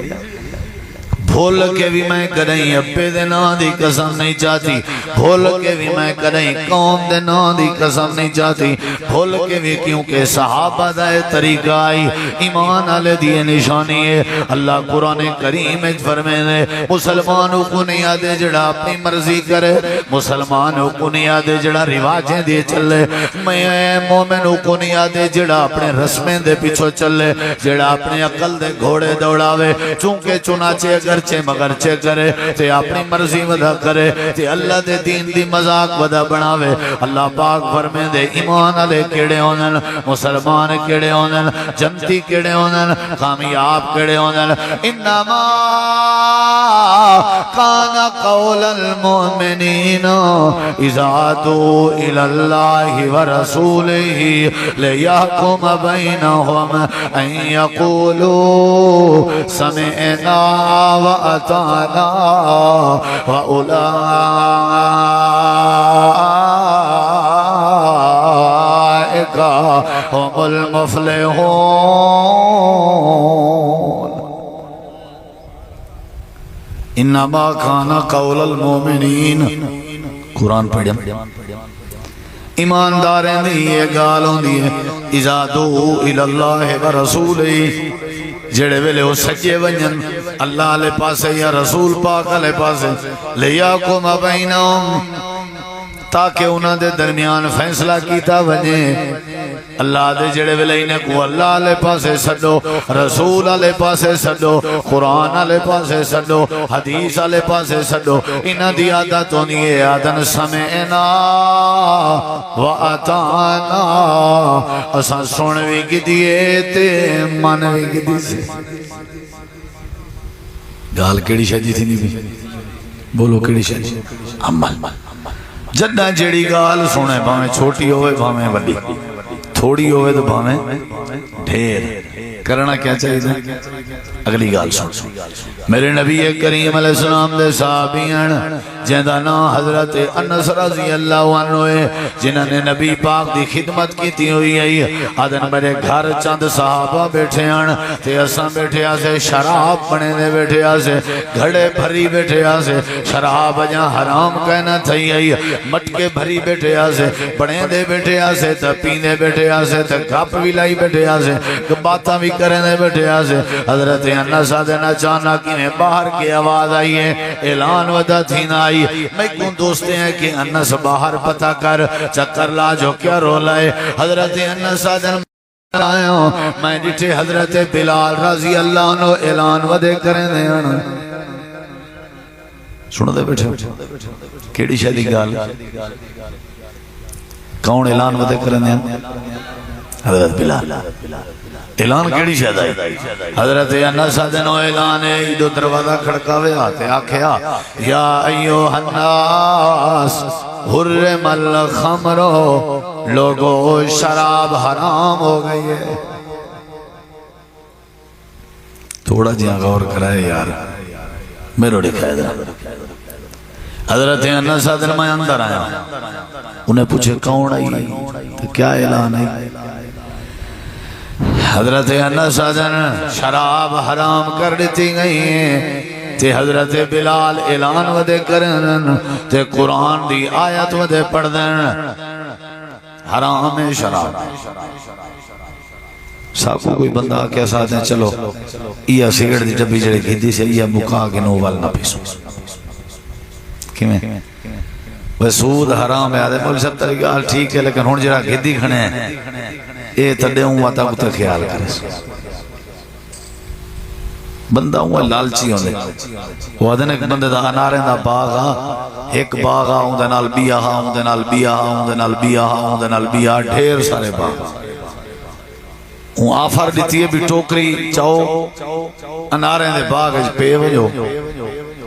بھول کے بھی میں کدائیں ابے دے نام دی قسم نہیں چاہتی. بھول کے بھی میں کدائیں قوم دے نام دی قسم نہیں چاہتی. بھول کے بھی کیونکہ صحابہ دائے طریقہ آئی ایمان آلے دیئے نشانی ہے. اللہ قرآن کریم فرمینے مسلمانوں کو نہیں آدھے جڑا اپنی مرضی کرے، مسلمانوں کو نہیں آدھے جڑا رواجیں دے چلے، میں مومنوں کو نہیں آدھے جڑا اپنے رسمیں دے پیچھو چلے، جڑا اپنے عقل دے گھوڑے دوڑاوے. چونکہ چنانچہ اگر مگر چے کرے تے اپنی مرضی ودا کرے تے اللہ دے دین دی مذاق ودا بناوے. اللہ پاک فرمے دے ایمان علی کیڑے ہونن، مسلمان کیڑے ہونن، جنتی کیڑے ہونن، کامیاب کیڑے ہونن. انما کان قول المؤمنین اذا دعوا الی اللہ ورسولہ لیحکم بینہم ان یقولوا سمعنا وأطعنا وأولئك هم المفلحون. انما كان قول المؤمنین. قرآن پڑھیں ایمانداریں دی یہ گالوں دی اذا دعوا الی اللہ ورسولہ، جڑے ویلے وہ سچے ونجن اللہ علیہ پاسے یا رسول پاک علیہ پاسے لیاکم بینہم، تاکہ انہاں دے درمیان فیصلہ کیتا ونجے. اللہ دے جڑے ویلے انہیں کو اللہ علیہ پاسے سڈو، رسول علیہ پاسے سڈو، قرآن علیہ پاسے سڈو، حدیث علیہ پاسے سڈو. انہاں دی عادت ہونی ہے آدن سمعنا وَأَطَعْنَا، اساں سن بھی گدیے تے من بھی گدی سے. گال کیڑی شاید تھی نہیں بھی بولو کیڑی شاید عمل. جدہ جیڑی گال سنے بھامیں چھوٹی ہوئے بھامیں بڑی، تھوڑی ہوئے تو بھامیں ڈھیر. کرنا کیا چاہیے؟ اگلی گال سن. میرے نبی کریم علیہ السلام دے صحابیان جہاں نام حضرت انس رضی اللہ عنہ ہے، جنہوں نے نبی پاک دی خدمت کی تھی ہوئی ہے. آدھن میرے گھر چند صحابہ بیٹھے ہیں تے اساں بیٹھے آسے شراب بنے دے بیٹھے آسے، گھڑے بھری بیٹھے آسے، شراب جہاں حرام کہنا تھی ہے، مٹکے بھری بیٹھے آسے، بڑے دے بیٹھے آسے، تا پینے بیٹھے آسے، تا گھپ بھی لائی بیٹھے آسے، باتاں بھی کریں دے بیٹھے آسے. حضرت انس آدھن اچانک انہیں باہر کی آواز آئی ہے، اعلان ودا تھی نہ آئی. میں کون دوستے ہیں کہ انس باہر پتہ کر چکر لا جو کیا رولا ہے. حضرت انس آدھن میں ڈٹھے حضرت بلال رضی اللہ عنہ اعلان ودے کریں دے. سنو دے بیٹھے کیڑی شادی گال کون اعلان ودے کریں دے؟ حضرت بلال. اعلان کیڑی شاید آئی؟ حضرت انس آدھنو اعلان ہے. دو دروازہ کھڑکاوے آتے آکھیا یا ایوہ الناس حرم الخمر، لوگو شراب حرام ہو گئی ہے. تھوڑا جہاں غور کرائے یار میرے دکھائے دا. حضرت انس آدھن میں اندر آیا، انہیں پوچھے کون آئی تو کیا اعلان ہے؟ حضرت انس آدھن شراب حرام کر دیتی گئی ہیں تے حضرت بلال اعلان ودے کرن تے قرآن دی آیت ودے پڑھ دین حرام شراب. ساکو کوئی بندہ کیا ساتھ ہیں چلو یہ سگڑ دی ڈبی جڑے گھدی سے یہ مکا کے نووال نہ پیسو کیویں وہ سود حرام ہے. آدھے مولی سب طریقہ حال ٹھیک ہے لیکن ہون جڑا گھدی کھنے ہیں اے تڑے ہوں واتا کتا خیال کرے. بندہ ہوں لالچی ہوں دے وہ آدھے ایک بندے دا اناریں دا باغا ایک باغا ہوں دے نال بیا ہوں دے نال بیا ہوں دے نال بیا ہوں دے نال بیا ڈھیر سارے باغا ہوں آفر دیتی ہے بھی ٹوکری چاہو اناریں دے باغ پے وجو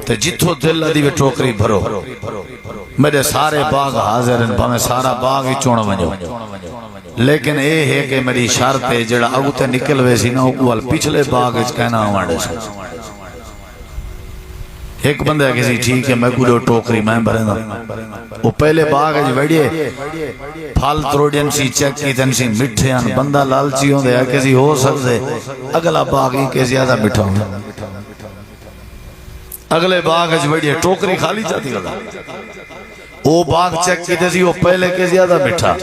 تے جتھو دل دی وے ٹوکری بھرو میرے سارے باغ حاضر ہیں پاویں سارا باغ ہی چون ونجو لیکن اے ہے کہ میری شرط ہے جڑا اگو تے نکل وے سی نا اوال پچھلے باغ وچ کہنا آوانڈے سی ایک بندہ کسی ٹھیک ہے میں کو ٹوکری میں بھرے دا وہ پہلے باغ وچ وڑیے پھل تروڑین سی چیک کیتن سی مٹھے ان بندہ لالچی ہوندے ہے کسی ہو سکدے اگلا باغ ہی کہ زیادہ میٹھا ہوندا اگلے باغ وچ وڑیے ٹوکری خالی چاہتی لگا وہ باغ چیک کیتے سی وہ پہلے کے زیادہ میٹھا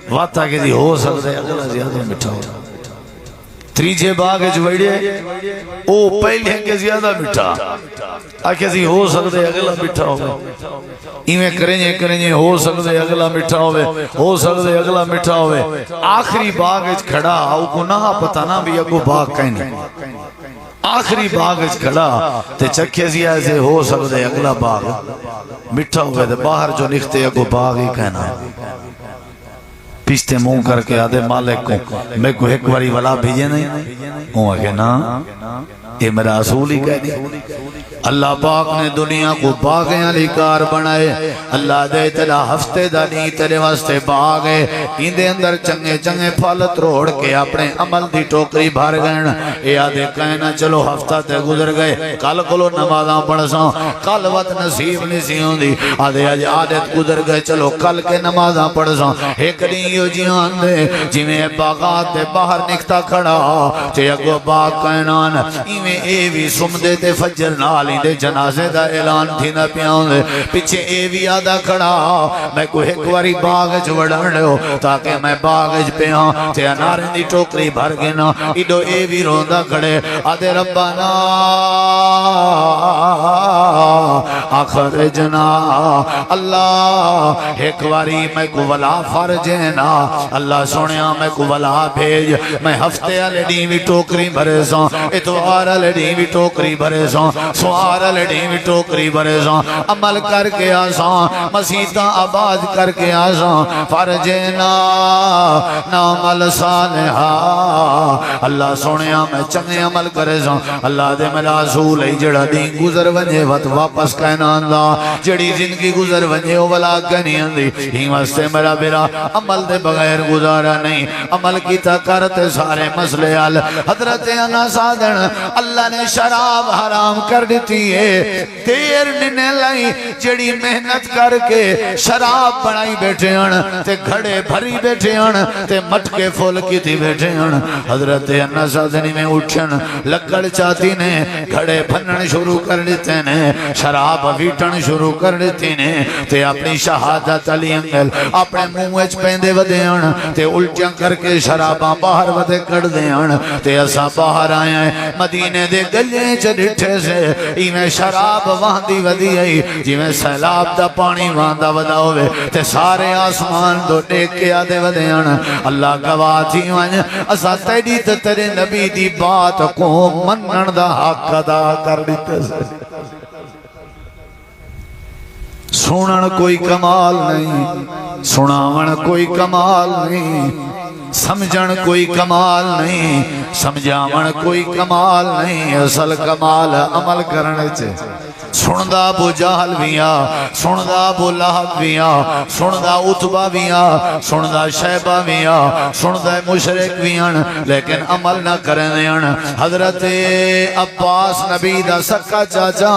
واتا کسی ہو سکدے اگلا زیادہ میٹھا ہوندا تریجے باغ وچ وڑیے او پہلے کے زیادہ میٹھا کسی ہو سکدے اگلا میٹھا ہوگا ایویں کریں ہو سکدے اگلا میٹھا ہوئے ہو سکدے اگلا میٹھا ہوئے آخری باغ وچ کھڑا او کو نہ پتہ نہ بھی اگو باغ کہیں آخری باغ وچ کھڑا تے چکھے سی ایسے ہو سکدے اگلا باغ میٹھا ہوئے تے باہر جو نکھتے اگو باغ ہی کہنا پیشتے منہ کر کے آدھے مالک کو میں کو ایک واری والا بھیجے نہیں ہوں کہ نا یہ میرا اصول ہی کہہ دی اللہ پاک نے دنیا کو باغیں علی کار بنائے اللہ دے تیرا ہفتے دا نہیں تیرے واسطے باغ ہے اندے اندر چنگے چنگے پھل تروڑ کے اپنے عمل دی ٹوکری بھر گئے اے آدھے کہنا چلو ہفتہ تے گزر گئے کل کلو نمازاں پڑھ ساں کل وقت نصیب نہیں سی ہوندی آدھے آج عادت گزر گئے چلو کل کے نمازاں پڑھ ساں ایک نہیں یو جیان دے جویں باغات دے باہر نکتا کھڑا تے اگو باغ کہنان ایویں اے بھی سمدے تے فجر نال دے جنازے دا اعلان تھی نہ پیاؤں دے پیچھے اے بھی آدھا کھڑا میں کوئی ایک واری باغ جوڑن لے ہو تاکہ میں باغ پیاؤں تے انارن دی ٹوکری بھر گنا ایڈو اے بھی روندہ کھڑے آدھے ربانا اخرجنا اللہ ایک واری میں کو ولا فرجینا اللہ سنیا میں کو ولا بھیج میں ہفتے آلے ڈیوی ٹوکری بھرے ساں اتوار آلے ڈیوی ٹوکری بھرے ساں سوار آلے ڈیوی ٹوکری بھرے ساں عمل کر کے آساں مسیطہ آباد کر کے آساں فرجینا نعمل صالحہ اللہ سنیا میں چنگے عمل کرے ساں اللہ دے میں رسول ای جڑا دین گزر ونجے وقت واپس کہنا اللہ جڑی زندگی گزر ونجے ولا کہنی اندی ہی واسطے میرا بیرا عمل دے بغیر گزارا نہیں عمل کیتا کرتے سارے مسئلے حل حضرت انا سادن اللہ نے شراب حرام کر دیتی ہے دیر ننے لائی جڑی محنت کر کے شراب بنائی بیٹھے ہیں تے گھڑے بھری بیٹھے ہیں تے مٹکے پھول کی تھی بیٹھے ہیں حضرت انا سادنی میں اٹھن لکڑ چاہتی نے گھڑے بھنن شروع کر دیتے نے شراب ویٹن شروع کر دیتے نے تے اپنی شہادت علی انگل اپنے موچ پہندے ودیان تے الٹیاں کر کے شراباں باہر ودے کر دیان تے اسا باہر آئے ہیں مدینے دے گلے چڑھٹھے سے ایویں شراب واندی ودی آئی جیویں سیلاب دا پانی واندہ ودا ہوئے تے سارے آسمان دو ٹیک کے آدھے ودیان اللہ گواہ تھی وانج اسا تیری تے تیرے نبی دی بات کو منن دا حق ادا کر دیتے سے سنن کوئی کمال نہیں سناون کوئی کمال نہیں سمجھن کوئی کمال نہیں سمجھاون کوئی کمال نہیں اصل کمال عمل کرنے سے سندہ ابو جہل بیا سندہ ابو لہب بیا سندہ عتبہ بیا سندہ شیبہ بیا سندہ مشرک بیا لیکن عمل نہ کرنے حضرت عباس نبی دا سکا چاچا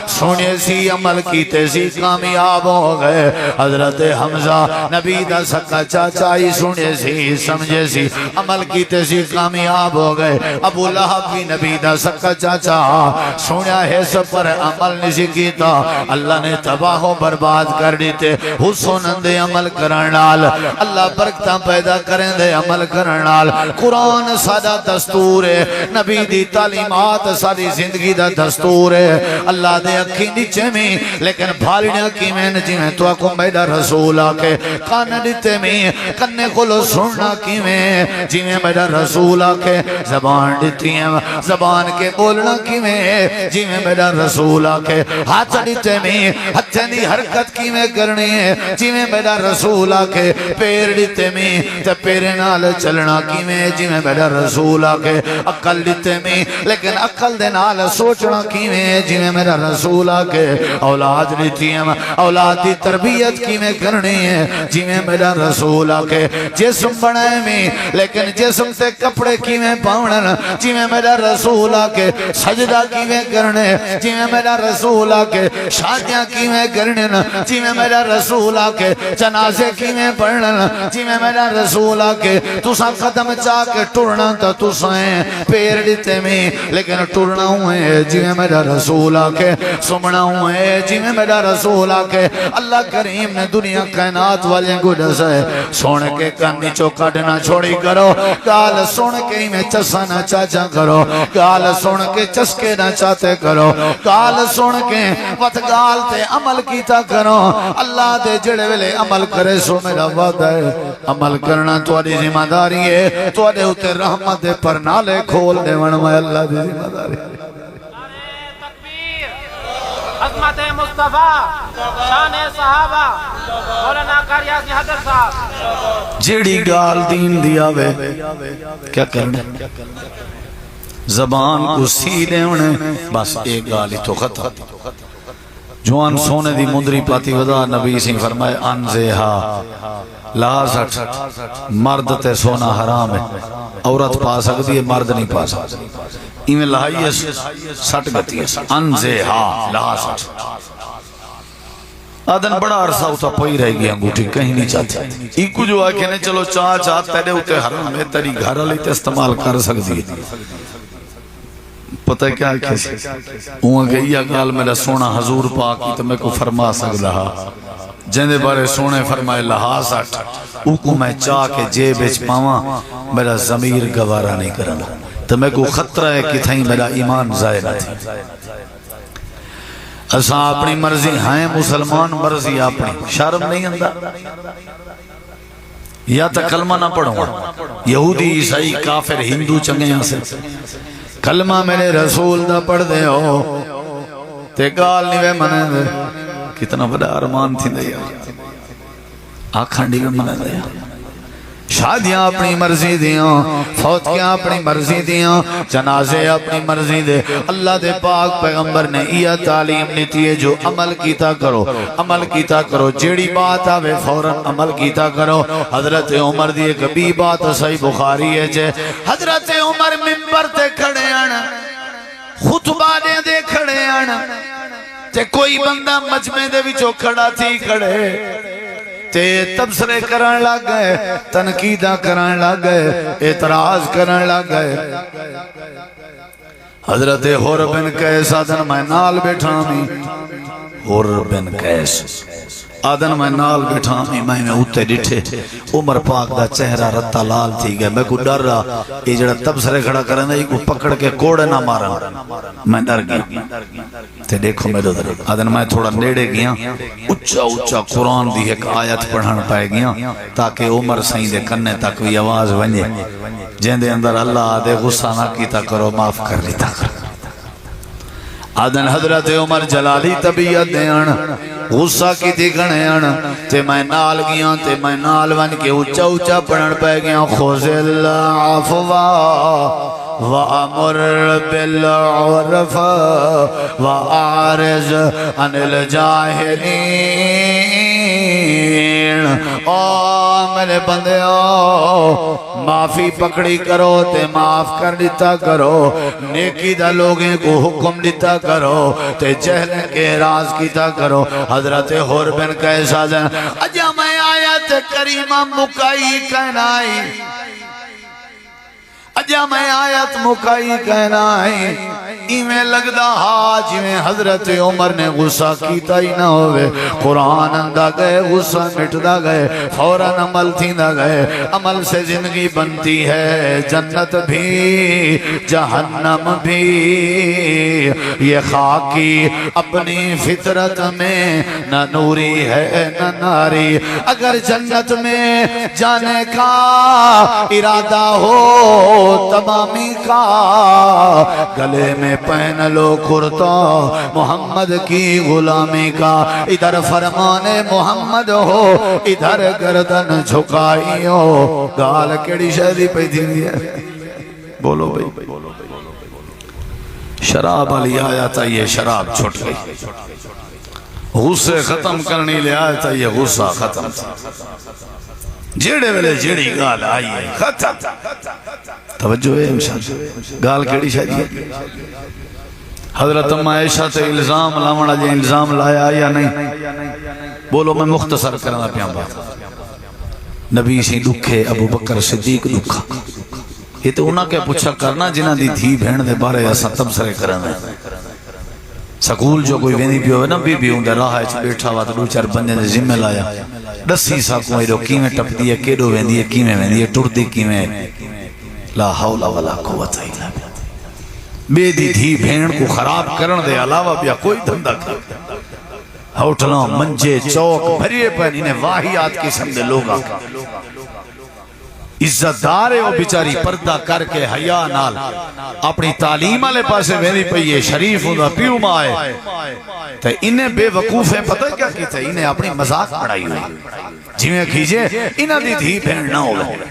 سنے سی عمل کیتے سی کامیاب ہو گئے حضرت حمزہ نبی دا سکا چاچا ہی سنے سی سمجھے سی عمل کیتے سی کامیاب ہو گئے ابو لہب بھی نبی دا سکا چاچا سنیا ہے سب پر عمل نہیں کیتا اللہ نے تباہ و برباد کر دیتے حسن دے عمل کرنال اللہ برکتاں پیدا کریں دے عمل کرنال قرآن سادہ دستور ہے نبی دی تعلیمات ساری زندگی دا دستور ہے اللہ دے اکھی نیچے میں لیکن بھالنے کی میں جی میں تو اکو میڈا رسول آکے کان دیتے میں کنے کھولو سننا کیویں جویں میرا رسول آکھے زبان دیتی ہیں زبان کے بولنا کیویں جویں میرا رسول آکھے ہاتھ دیتے میں ہتھیں دی حرکت کیویں کرنی ہے جویں میرا رسول آکھے پیر دیتے میں تے پیرے نال چلنا کیویں جویں میرا رسول آکھے عقل دیتے میں لیکن عقل دے نال سوچنا کیویں جویں میرا رسول آکھے اولاد دیتی ہیں اولاد دی تربیت کیویں کرنی ہے جویں میرا رسول آکھے جسم بنائے میں لیکن جسم تے کپڑے کیویں پاؤنن جویں میرا رسول آکھے سجدہ کیویں کرنے جویں میرا رسول آکھے شادیاں کیویں کرنے جویں میرا رسول آکھے جنازے کیویں پڑھن جویں میرا رسول آکھے تساں قدم چاہ کے ٹرنا تا تساں پیر دیتے میں لیکن ٹرنا ہوئے جویں میرا رسول آکھے سمنا ہوئے جویں میرا رسول آکھے اللہ کریم نے دنیا کائنات والے کو دسے سونے کے کانی چو کٹنا چھوڑی کرو گال سن کے ہی میں چسا نہ چاچا کرو گال سن کے چسکے نہ چاہتے کرو گال سن کے وقت گال تے عمل کیتا کرو اللہ دے جڑے ویلے عمل کرے سو میرا وعدہ ہے عمل کرنا تواڈی ذمہ داری ہے تواڈے اوتے رحمت دے پر نالے کھول دے ون میں اللہ دی ذمہ داری عظمت مصطفیٰ شان صحابہ مولانا قاریازی حضر صاحب جیڑی گال دین دیا وے کیا کرنے زبان کو سی دے انہیں بس ایک گالی تو ختم جوان سونے دی مندری پاتی ودا نبی سے فرمائے انزیہا لازٹ مرد تے سونا حرام ہے عورت پا سکتی ہے مرد نہیں پا سکتی ایمیں لہائی ہے سٹ گتی ہے انزیہا لازٹ آدن بڑا عرصہ ہوتا پوئی رہ گیا انگوٹھی کہیں نہیں چاہتی ایکو جو آکھے نے چلو چاہ چاہ تیرے ہوتے حرام ہے تیری گھر لیتے استعمال کر سکتی ہے پتہ کیا کسی اوہ کہ یہ گال میرا سونا حضور پاکی تو میں کو فرما سکتا جندے بارے سونے فرمائے لحاظ آٹھ اوکو میں چاہ کے جیب اچ پاواں میرا ضمیر گوارا نہیں کرنا تو میں کو خطرہ ہے کہ تھیں میرا ایمان ضائع نہ تھی اساں اپنی مرضی ہیں مسلمان مرضی اپنی شرم نہیں اندر یا تا کلمہ نہ پڑھوں یہودی عیسائی کافر ہندو چنگے یہاں سے کلمہ میرے رسول دا پڑھ دے ہو تے گال نہیں منے دے کتنا بڑا ارمان تھی دے آنکھاں ڈیگے منے دے شادیاں اپنی مرضی دیاں فوتیاں اپنی مرضی دیاں جنازے اپنی مرضی دے اللہ دے پاک پیغمبر نے یہ تعلیم لیتی ہے جو عمل کیتا کرو جیڑی بات آوے فوراں عمل کیتا کرو حضرت عمر دی ایک بھی بات صحیح بخاری ہے جے حضرت عمر منبر تے کھڑے آنا خطبہ دے کھڑے آنا تے کوئی بندہ مجمع دے وچوں کھڑا تھی کھڑے تے تبصرے کرن لگ گئے تنقیدہ کرن لگ گئے اعتراض کرن لگ گئے حضرت حر بن قیس آدن میں نال بیٹھا میں حر بن قیس آدن میں نال بیٹھا میں اوتے ڈٹھے عمر پاک دا چہرہ رتا لال تھی گیا میں کو ڈر رہا یہ جڑا تبصرے کھڑا کرنا یہ کو پکڑ کے کوڑے نہ مارا میں ڈر گیا تے دیکھو میرے در آدن میں تھوڑا نیڑے گیا اچھا قرآن دی ایک آیت پڑھن پائے گیا تاکہ عمر سائیں دے کنے تک بھی آواز ونجے جن دے اندر اللہ دے غصہ نہ کیتا کرو معاف کر لیتا کرو آدن حضرت عمر جلالی طبیعت دیان غصہ کی دیکھنے آن تے میں نال گیا تے میں نال ون کے اچھا پڑھن پہ گیا خوز العفو وَأَمُرْ بِالْعُرْفَ وَأَعْرِضْ عَنِ الْجَاهِلِينَ او میرے بندیو معافی پکڑی کرو تے معاف کر دیتا کرو نیکی دا لوگیں کو حکم دیتا کرو تے جہل کے راز کیتا کرو حضرت حر بن قیس آدھن اجا میں آیت کریمہ مکائی کہنائی اجا میں آیت مکائی کہنائی ایویں لگدا ہا جویں حضرت عمر نے غصہ کیتا ہی نہ ہوئے قرآن اندہ گئے غصہ مٹدا گئے فوراً عمل تھیندا گئے عمل سے زندگی بنتی ہے جنت بھی جہنم بھی یہ خاکی اپنی فطرت میں نہ نوری ہے نہ ناری اگر جنت میں جانے کا ارادہ ہو تمامی کا گلے میں پہن لو کرتا محمد کی غلامی کا ادھر فرمان محمد ہو ادھر گردن جھکائی ہو گال کیڑی شہدی پہ دی ہے بولو بھئی شراب علی آیا تھا یہ شراب چھٹ گئی غصے ختم کرنی لے آیا تھا یہ غصہ ختم تھا جیڑے ویلے جیڑی گال آئی ہے ختم توجہ ہے امشان گال کیڑی شاید ہے حضرت عائشہ تے الزام لاونا جے الزام لایا یا نہیں بولو میں مختصر کرنا پیاں بات نبی سی دکھے ابو بکر صدیق دکھا یہ تو انہاں کے پوچھا کرنا جنہ دی تھی بہن دے بارے ایسا تبصرے کرنا سکول جو کوئی ویندی پیو ہے نا بی بی ہوندے راہ ہے بیٹھا ہوا تو دو چار بندے نے ذمہ لایا دسی ساکوں ایڈو کیویں ٹپدی ہے کیڈو ویندی ہے کیویں ویندی ہے ٹردی کیویں لا حول ولا قوت الا باللہ بے دی دھی بھین کو خراب کرن دے علاوہ بیا کوئی دھندہ کر ہوٹلوں منجے چوک بھریے پر انہیں واہیات قسم دے لوگا عزت دارے وہ بیچاری پردہ کر کے حیاء نال اپنی تعلیم والے پاسے ویندی پئی ہے شریف ہوندہ پیو مائے تو انہیں بے وقوف ہیں پتہ کیا کی تھے انہیں اپنی مذاق بڑھائی ہوئی جی میں کھیجے انہیں دی دھی بہن نہ ہوئے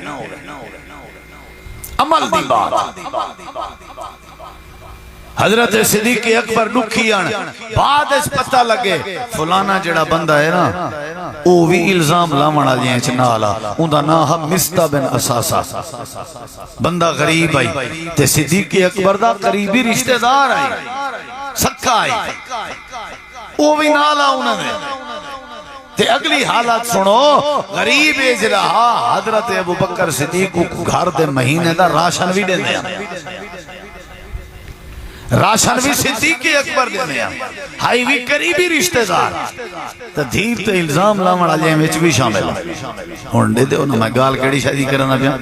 عمل دی بات حضرت صدیق اکبر نکھیان بعد اس پتہ لگے فلانا جڑا بندہ ہے نا او بھی الزام لامنا جائیں چنالا اندھا ناہم مستہ بن اساسا بندہ غریب آئی تے صدیق اکبر دا قریبی رشتہ دار آئی سکا آئی او بھی نالا انہوں نے تے اگلی حالات سنو غریب ایج رہا حضرت ابو بکر صدیق کو گھر دے مہینے دا راشن بھی دے دیا راشن بھی صدیق اکبر دینے ہائی بھی قریبی رشتہ دار تو دھیر تو الزام لامڑا جائیں وچ بھی شامل ہونڈے دے انہوں میں گال کیڑی شادی کرنا پیا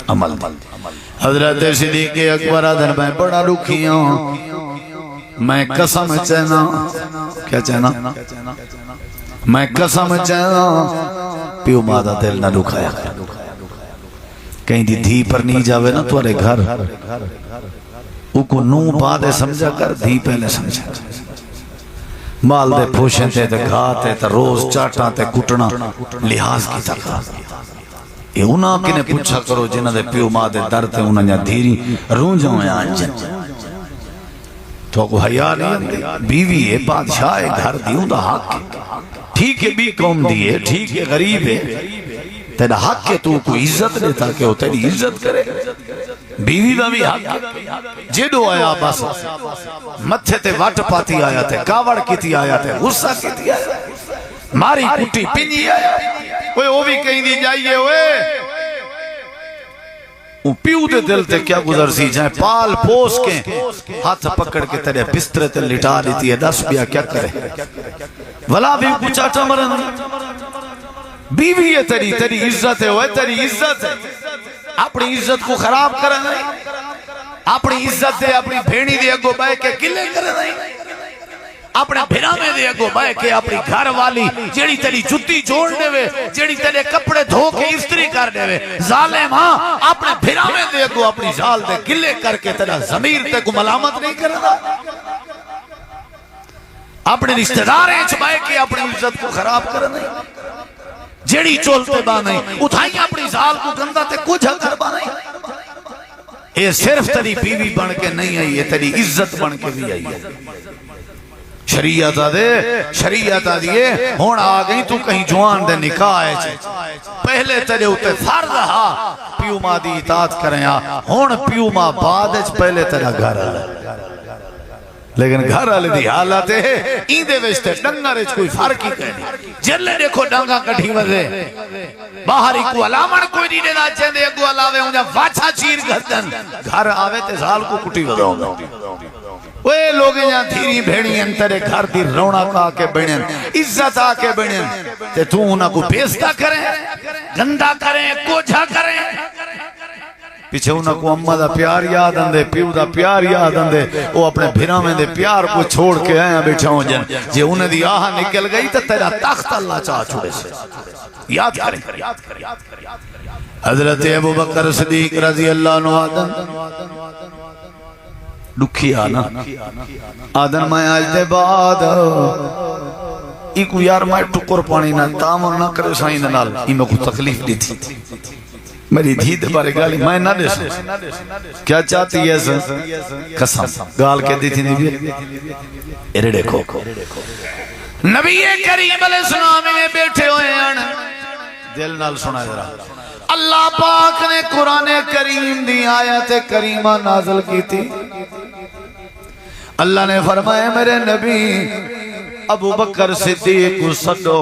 عمل حضرت صدیق اکبر آدھر میں بڑا رکھی ہوں میں قسم چہنا کیا چہنا میں قسم چہنا پیو مادہ دل نہ رکھایا کہیں دی دھی پر نہیں جاوے نا تورے گھر کو نو بادے سمجھا کر دھی پہلے سمجھا کر مال دے پوشن تے گھاتے تے روز چاٹا تے کٹنا لحاظ کی تکا یہ انہاں کنے پوچھا کرو جنہ دے پیو ماں دے در تے انہاں یا دھیری رونجوں میں آنجن تو کو حیاء نہیں بیوی ہے بادشاہ ہے گھر دیوں دا حق ٹھیک ہے بھی قوم دیئے ٹھیک ہے غریب ہے تیرا حق ہے تو کوئی عزت دے تاکہ وہ تیری عزت کرے بیوی دا بھی حق جیڈو آیا بس متھے تے واٹ پاتی آیا تے کاوڑ کیتی آیا تے غصہ کیتی آیا ماری کٹی پنجی آیا وہ بھی کہیں دی جائیے وہ پیو دے دل تے کیا گزر سی جائیں پال پوس کے ہاتھ پکڑ کے تیرے بسترے تے لٹا دیتی ہے دس بیا کیا کرے ولا بھی کچھ آٹا مرن بیوی ہے تیری عزت ہے وہ تیری عزت ہے اپنی عزت کو خراب کرنا نہیں اپنی عزت دے اپنی بھینی دے اگو بائے کے کلے کرنا نہیں اپنے بھرامے دے اگو بائے کے اپنی گھر والی جیڑی تیری جتی جوڑ دے وے جیڑی تیرے کپڑے دھو کے استری کر دے وے ظالم ہاں اپنے بھرامے دے اگو اپنی جال دے کلے کر کے تیرا ضمیر تے کو ملامت نہیں کرنا اپنے رشتہ داریں چھپائے کے اپنی عزت کو خراب کرنا نہیں جیڑی چولتے با نہیں اتھائی اپنی زال کو گندہ تے کچھ کر با نہیں یہ صرف تیری بیوی بن کے نہیں آئی ہے تیری عزت بن کے بھی آئی ہے شریعت آدھے ہون آگئی تو کہیں جوان دے نکاح ہے پہلے تیرے ہوتے فرض ہا پیو ماں دی اطاعت کریں ہون پیو ماں بعد پہلے تیرا گھر ہے لیکن گھر والے دی حالت ہے ایندے وچ ڈنگا رچ کوئی فرق ہی کہنی جلے دیکھو ڈنگا کٹھی وزے باہر کو علامن کوئی نہیں دینا چاہتے اگو علاوے ہوں جا واچھا چیر گھردن گھر آوے تے زال کو کٹی وزا ہوں اوے لوگ یہاں دھیری بھیڑی ہیں تیرے گھر دی رونق آ کے بڑھیں عزت آ کے بڑھیں تے تو انہاں کو بیزتا کریں گندہ کریں کوجھا کریں پیچھے انہاں کو اممہ دا پیار یاد آندے پیو دا پیار یاد آندے وہ اپنے بھیرامیں دے پیار کو چھوڑ کے آیا بیٹھا ہوں جن جے انہیں دی آہا نکل گئی تو تیرا تخت اللہ چاہ چھوڑے سے یاد کریں حضرت ابو بکر صدیق رضی اللہ عنہ آدن دکھی آنا آدن میں آج دے بعد ایکو یار میں ٹکر پانی نہ تامن نہ کرے سائن نال ایمہ کو تکلیف دی تھی میری دھید بارے گالی میں نہ دے سکتا کیا چاہتی ہے سن قسم گال کے دی تھی نہیں ایرے دیکھو نبی کریم علیہ السلام میں بیٹھے ہوئے ہیں دل نال سنا ذرا اللہ پاک نے قرآن کریم دی آیت کریمہ نازل کی تھی اللہ نے فرمایا میرے نبی ابو بکر صدیق کو صدو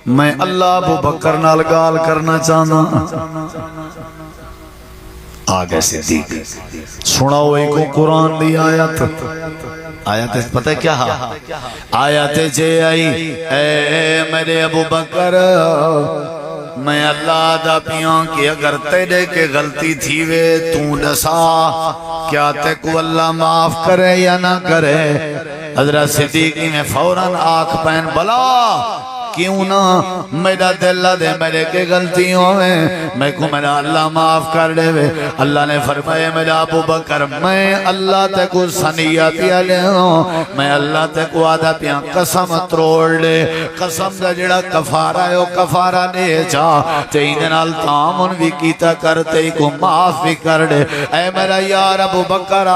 میں اللہ ابو بکر نال گال کرنا چاہنا آگے صدیق سناؤ ایک قرآن دی آیت پتہ کیا آیت جے آئی اے میرے ابو بکر میں اللہ دا پیان کہ اگر تیرے کے غلطی تھی وے تو دسا کیا تے کو اللہ معاف کرے یا نہ کرے حضرت صدیقی نے فوراً آنکھ پہن بلا کیوں نہ میرا دل دے میرے کے غلطیوں میں کو میرا اللہ معاف کر دے وے اللہ نے فرمایا میرا ابو بکر میں اللہ تے کو سنیہ پیا لے ہوں میں اللہ تے کو آدھا پیا قسم تروڑ لے قسم دا جڑا کفارہ ہے وہ کفارہ لے جا تے انال تامن بھی کیتا کرتے کو معاف بھی کر دے اے میرا یار ابو بکر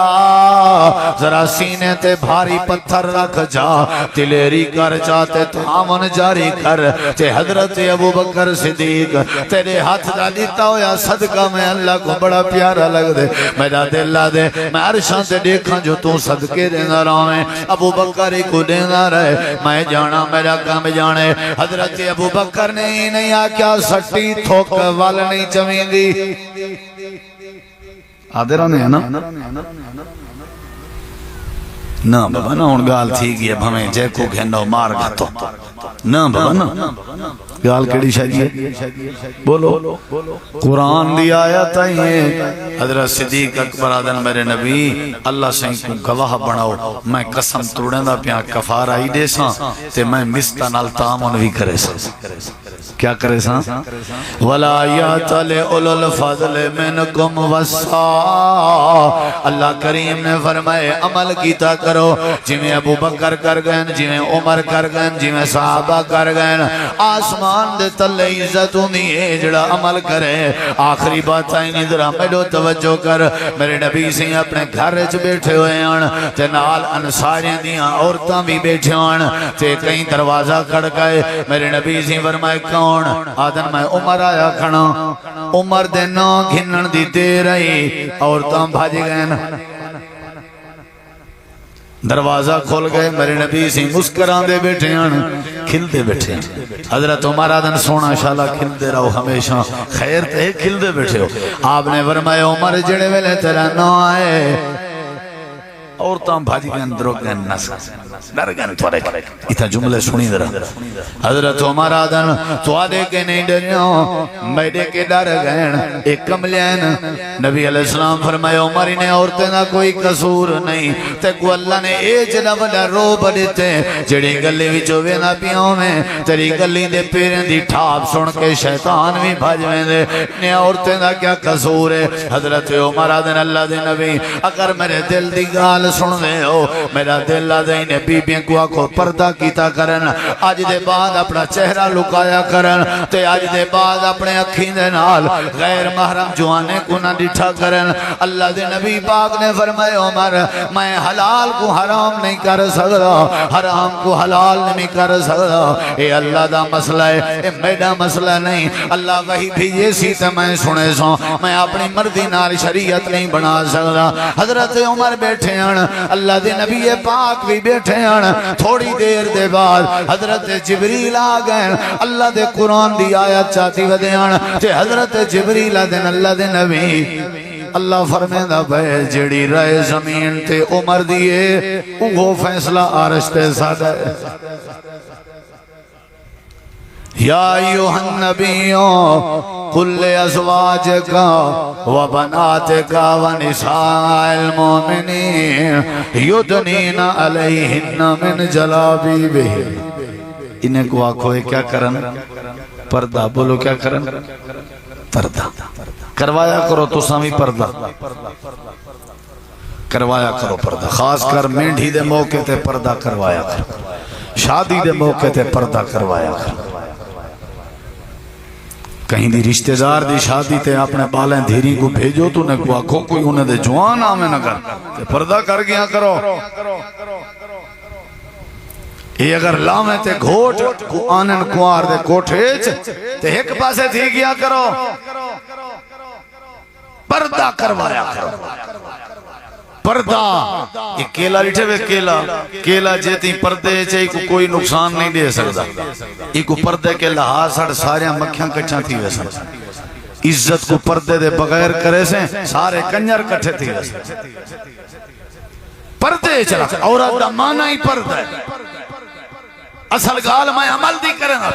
ذرا سینے تے بھاری پتھر رکھ جا تلیری کر جاتے تامن جاری کر تے حضرت ابو بکر صدیق تیرے ہاتھ دا دیتا ہویا صدقہ میں اللہ کو بڑا پیارا لگ دے میرا دل لا دے میں عرشان تے دیکھاں جو تو صدقے دینا رہے ابو بکر ہی کو دینا رہے میں جانا میرا کام جانے حضرت ابو بکر نے ہی نہیں آکیا سٹی تھوک وال نہیں چمین دی آدھرہ نے ہے نا نہ بابا نہ ان گال تھی گیا ہمیں جے کو گھنڈو مار گھتو نہ بابا نہ گال کڑی شاید ہے بولو قرآن دی آیت آئی حضرت صدیق اکبر آدن میرے نبی اللہ سے کو گواہ بناؤ میں قسم توڑیں دا پیاں کفار آئی دے ساں تے میں مستہ نال تامن بھی کرے ساں کیا کرے ساں وَلَا يَعْتَلِ أُولُو الْفَضْلِ مِنْكُمْ وَالسَّعَةِ اللہ کریم نے فرمائے عمل کیتا کرو جنہیں ابو بکر کر گئے جنہیں عمر کر گئے جنہیں صحابہ کر گئے آسمان دے تلے عزت ہونی ہے جڑا عمل کرے آخری بات آئی نہیں ذرا میڈو توجہ کر میرے نبی سے اپنے گھر چ بیٹھے ہوئے ہیں تے نال انصاریاں دیاں عورتاں بھی بیٹھے ہیں تے کہیں دروازہ کھڑ گئے میرے نبی سے فرمائے کون آدن میں عمر آیا کھڑا عمر دے نا گھنن دی دے رہی عورتاں بھاجی گئے دروازہ کھول گئے میرے نبی سے مسکران دے بیٹھے ہیں کھل دے بیٹھے ہیں حضرت عمر آدن سونا شالا کھل دے رہو ہمیشہ خیر تے کھل دے بیٹھے ہو آپ نے فرمایا عمر جڑے ویلے تیرا نہ آئے عورتاں بھاجی گئے اندروں گئے نسا ڈر گئے تھوڑے اتنا جملے سنی درہ حضرت عمر آدن تو آدھے کے نہیں ڈریوں میڈے کے ڈر گئے ایک کملین نبی علیہ السلام فرمایا عمر انہیں عورتیں نہ کوئی قصور نہیں تے کو اللہ نے اے جنب نہ رو بڑھتے جڑی گلی بھی جو نہ پیوں میں تیری گلی دے پیریں دی ٹھاپ سن کے شیطان بھی بھاجویں دے انہیں عورتیں نہ کیا قصور ہے حضرت عمر آدن اللہ دے نبی اگر میرے دل دی گال سن دے ہو میرا دل لا دے انہیں بی بیاں کو آکھو پردہ کیتا کرن آج دے بعد اپنا چہرہ لکایا کرن تے آج دے بعد اپنے اکھیں دے نال غیر محرم جوانے کو نہ ڈٹھا کرن اللہ دے نبی پاک نے فرمائے عمر میں حلال کو حرام نہیں کر سکتا حرام کو حلال نہیں کر سکتا اے اللہ دا مسئلہ ہے اے میڈا مسئلہ نہیں اللہ وہی بھی یہ سی تے میں سنے سو میں اپنی مردی نال شریعت نہیں بنا سکتا حضرت عمر بیٹھے ہیں اللہ دے نبی پاک بھی بیٹھے ہیں تھوڑی دیر دے بعد حضرت جبریل آ گئے اللہ دے قرآن دی آیت چاہتی ودے ہیں تے حضرت جبریل آدھیں اللہ دے نبی اللہ فرمیندہ بے جڑی رہے زمین تے عمر دیئے وہ فیصلہ عرش تے سادہ ہے یا ایوہ النبیوں قل لأزواجکا وبناتکا ونساء المومنین یدنین علیہن من جلابیبہم انہیں کو آنکھو ہے کیا کرن پردہ بولو کیا کرن پردہ کروایا کرو تو سامی پردہ کروایا کرو پردہ خاص کر مینڈھی دے موقع تے پردہ کروایا کرو شادی دے موقع تے پردہ کروایا کرو کہیں دی رشتہ دار دی شادی تے اپنے بالیں دھیری کو بھیجو تو نے کو آنکھو کوئی انہیں دے جوان آمیں نہ کر پردہ کر گیا کرو یہ اگر لامے تے گھوٹ کو آنن کوار دے کوٹھیچ تے ایک پاسے تھی گیا کرو پردہ کروایا کرو پردہ یہ کیلا لٹھے ہوئے کیلا جیتی پردے چاہی کو کوئی نقصان نہیں دے سکتا یہ کو پردے کے لحاظ ساڑھ سارے مکھیاں کچھاں تھی ویسا عزت کو پردے دے بغیر کرے سے سارے کنجر کٹھے تھی ویسا پردے چلا عورت دا مانا ہی پردہ ہے اصل گال میں عمل دی کرنا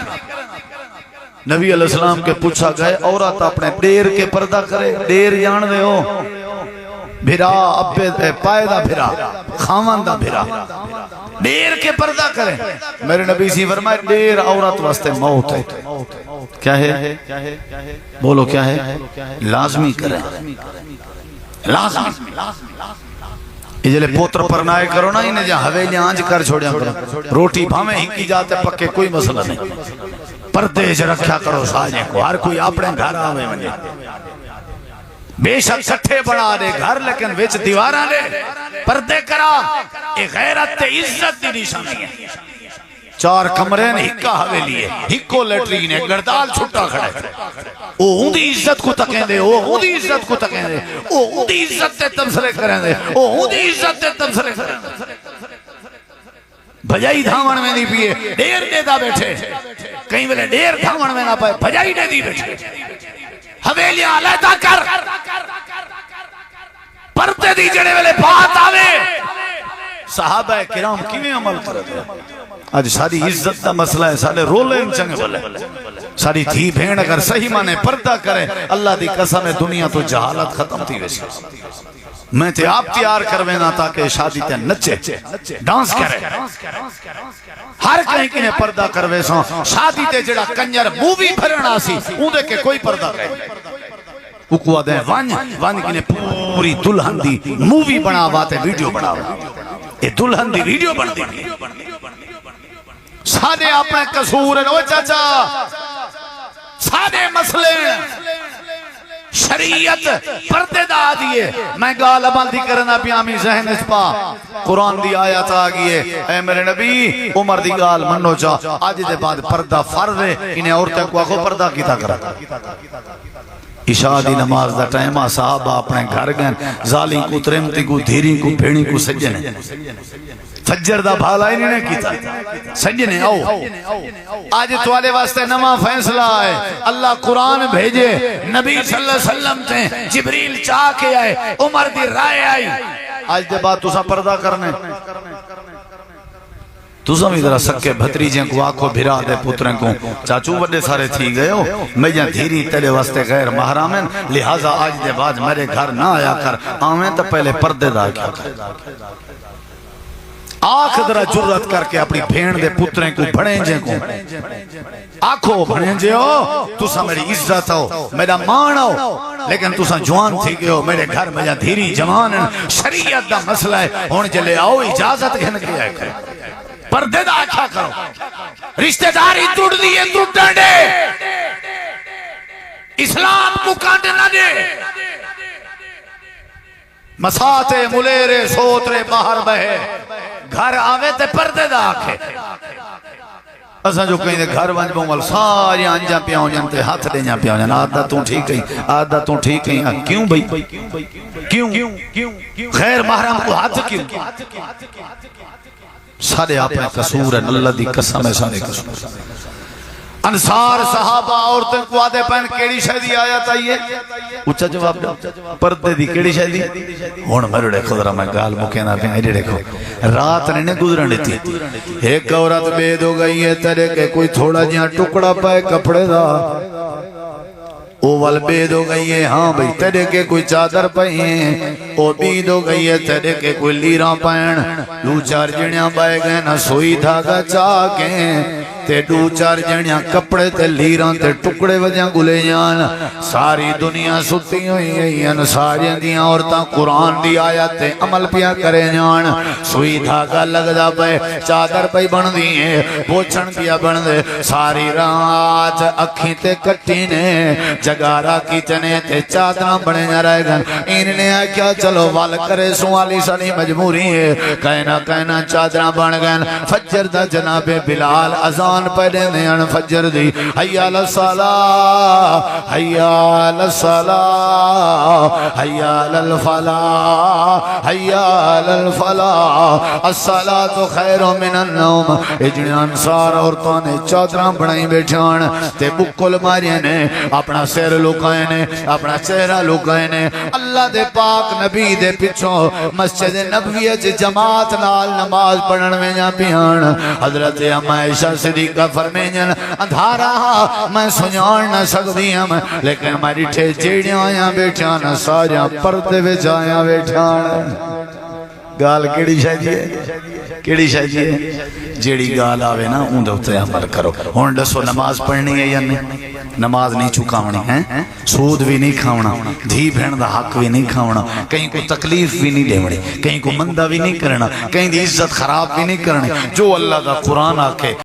نبی علیہ السلام کے پوچھا گئے عورت اپنے دیر کے پردہ کرے دیر جان دے ہو بھرا ابے پائدہ بھرا خامندہ بھرا دیر کے پردہ کرے میرے نبی سی فرمائے دیر عورت واسطے موت ہے کیا ہے بولو کیا ہے لازمی کرے لازمی جلے پوتر پرنائے کرو نا انہیں جہاں حویلی آنج کر چھوڑیا کرو روٹی بھامیں ہی کی جاتے پکے کوئی مسئلہ نہیں پردے سے رکھا کرو ساجے کو ہر کوئی اپنے گھر آوے منے بے شک کٹھے بڑھا دے گھر لیکن ویچ دیوارہ دے پردے کرا ایک غیرت تے عزت دی نشانی ہے 4 کمرے نے ہکا حویلی ہے ہکو لیٹرین ہے گردال چھٹا کھڑا ہے او ہوندی عزت کو تکیں دے او ہوندی عزت کو تکیں دے او ہوندی عزت تے تبصرے کریں دے او ہوندی عزت تے تبصرے کریں دے بھجائی دھاون میں نہیں پیئے دیر دے دا بیٹھے کہیں بلے دیر دھاون میں نہ پائے بھجائی دے دی بیٹھے حویلیاں علیحدہ کر پردے دی جڑے والے بات آوے صحابہ کرام کیویں عمل کرتے ہیں آج ساری عزت دا مسئلہ ہے سارے رولے ان چنگے بولے ساری تھی بھین اگر صحیح مانے پردہ کرے اللہ دی قسم دنیا تو جہالت ختم تھی ویسے میں تے آپ تیار کروینا تاکہ شادی تے نچے ڈانس کرے ہر کہیں کنے پردہ کروے سو شادی تے جڑا کنجر مووی بھرنا سی اون دے کے کوئی پردہ کرے اکوا دیں وان کنے پوری دلہن دی مووی بنا باتے ویڈیو بنا یہ دلہن دی ویڈیو بن دی سادے اپنے قصور ہیں چاچا سادے مسئلے شریعت پردے دا دیئے میں گال عمل دی کرنا پیامی ذہن اس پا قرآن دی آیت آگئے اے میرے نبی عمر دی گال منو چاہ آج دے بعد پردہ فرض ہے انہیں عورتیں کو آخو پردہ کیتا کرا عشاء دی نماز دا ٹائمہ صحابہ اپنے گھر گئن زالی کو ترمتی کو دھیری کو بھیڑی کو سجنے فجر دا بھالا ہی نہیں کیتا سجنے آؤ آج توالے واسطے نماں فیصلہ آئے اللہ قرآن بھیجے نبی صلی اللہ علیہ وسلم تے جبریل چاہ کے آئے عمر دی رائے آئی آج دے بعد تُسا پردہ کرنے تُسا بھی ذرا سکے بھتریجیں کو آکھو بھرا دے پتریں کو چاچو بڑے سارے تھی گئے ہو میں جہاں دھیری تیرے واسطے غیر محرامیں لہٰذا آج دے بعد میرے گھر نہ آیا کر آمیں تو پہلے پردے دا کیا کر آنکھ درہ جرت کر کے اپنی بھین دے پتریں کو بھڑیں کو آنکھو بھڑیں جے ہو تُسا میری عزت ہو میرا مان ہو لیکن تُسا جوان تھی گئے ہو میرے گھر میں جہاں دھیری جوان شریعت دا مسئلہ ہے ہون جلے آؤ اجازت گھن کے آئے کرے پردے دا اچھا کرو رشتہ داری ٹوٹ دیئے ٹوٹ ڈے اسلام کو کانٹے نہ دے مساتے ملیرے سوترے باہر بہے گھر آوے تے پردے دا آکھے اساں جو کہیں دے گھر ونج بومل ساری آنجا پیاؤں جانتے ہاتھ دے جان پیاؤں جان آدھا توں ٹھیک کہیں آدھا توں ٹھیک کہیں کیوں بھئی کیوں خیر محرم کو ہاتھ کیوں سارے اپنے قصور ہیں اللہ دی قسم ہے سارے قصور انصار صحابہ عورتیں کو آدھے پہن کیڑی شہدی آیت آئیے اچھا جواب دو پردے دی کیڑی شہدی ہون مرڑے خود رہا میں گال مکینا پہ ایڈے دیکھو رات نے گزرن دیتی ایک عورت بید ہو گئی ہے تیرے کہ کوئی تھوڑا جہاں ٹکڑا پائے کپڑے دا او وال بید ہو گئی ہے ہاں بھئی تیرے کے کوئی چادر پہی ہیں او بید ہو گئی ہے تیرے کے کوئی لیران پہن دو چار جنیاں بائے گئے نہ سوئی دھاگا چاکیں تے دو چار جنیاں کپڑے تے لیران تے ٹکڑے وجہ گلے جان ساری دنیا ستی ہوئی ہیں ساری دیاں عورتاں قرآن دی آیت تے عمل پیا کرے جان سوئی دھاگا لگ دا پہ چادر پہ بن دی ہیں پوچھن پیا بن دے ساری رات اکھیں تے کٹی نے جگارہ کی چنے تے چادرہ بڑے نہ رہ گن انہیں کیا چلو وال کرے سوالی سنی مجبوری ہے کہنا چادرہ بن گن فجر دا جناب بلال ازان پڑھے دیان فجر دی حیاء للصلاة حیاء للصلاة حیاء للفلاح حیاء للفلاح الصلاة خیر من النوم اجن انصار عورتوں نے چادرہ بڑھائی بیٹھان تے بکل مارے نے اپنا سیر لکائے نے اپنا چہرہ لکائے نے اللہ دے پاک نبی دے پچھوں مسجد نبویہ جماعت نال نماز پڑھن میں جا پیان حضرت عائشہ صدیقہ فرمینن اندھارا میں سنجان نہ سکتی ہم لیکن ہماری ٹھے جیڑیاں آیاں بیٹھان ساریاں پردے وچ آیاں بیٹھان گال کیڑی شاید ہے کیڑی شاید ہے جیڑی گال آوے نا اون دوتے عمل کرو ہون دسو نماز پڑھنی ہے یا نہیں نماز نہیں چکاونی ہے سود بھی نہیں کھاونا دھی بہن دا حق بھی نہیں کھاونا کہیں کو تکلیف بھی نہیں دیوڑی کہیں کو مندہ بھی نہیں کرنا کہیں دی عزت خراب بھی نہیں کرنی جو اللہ دا قرآن آکے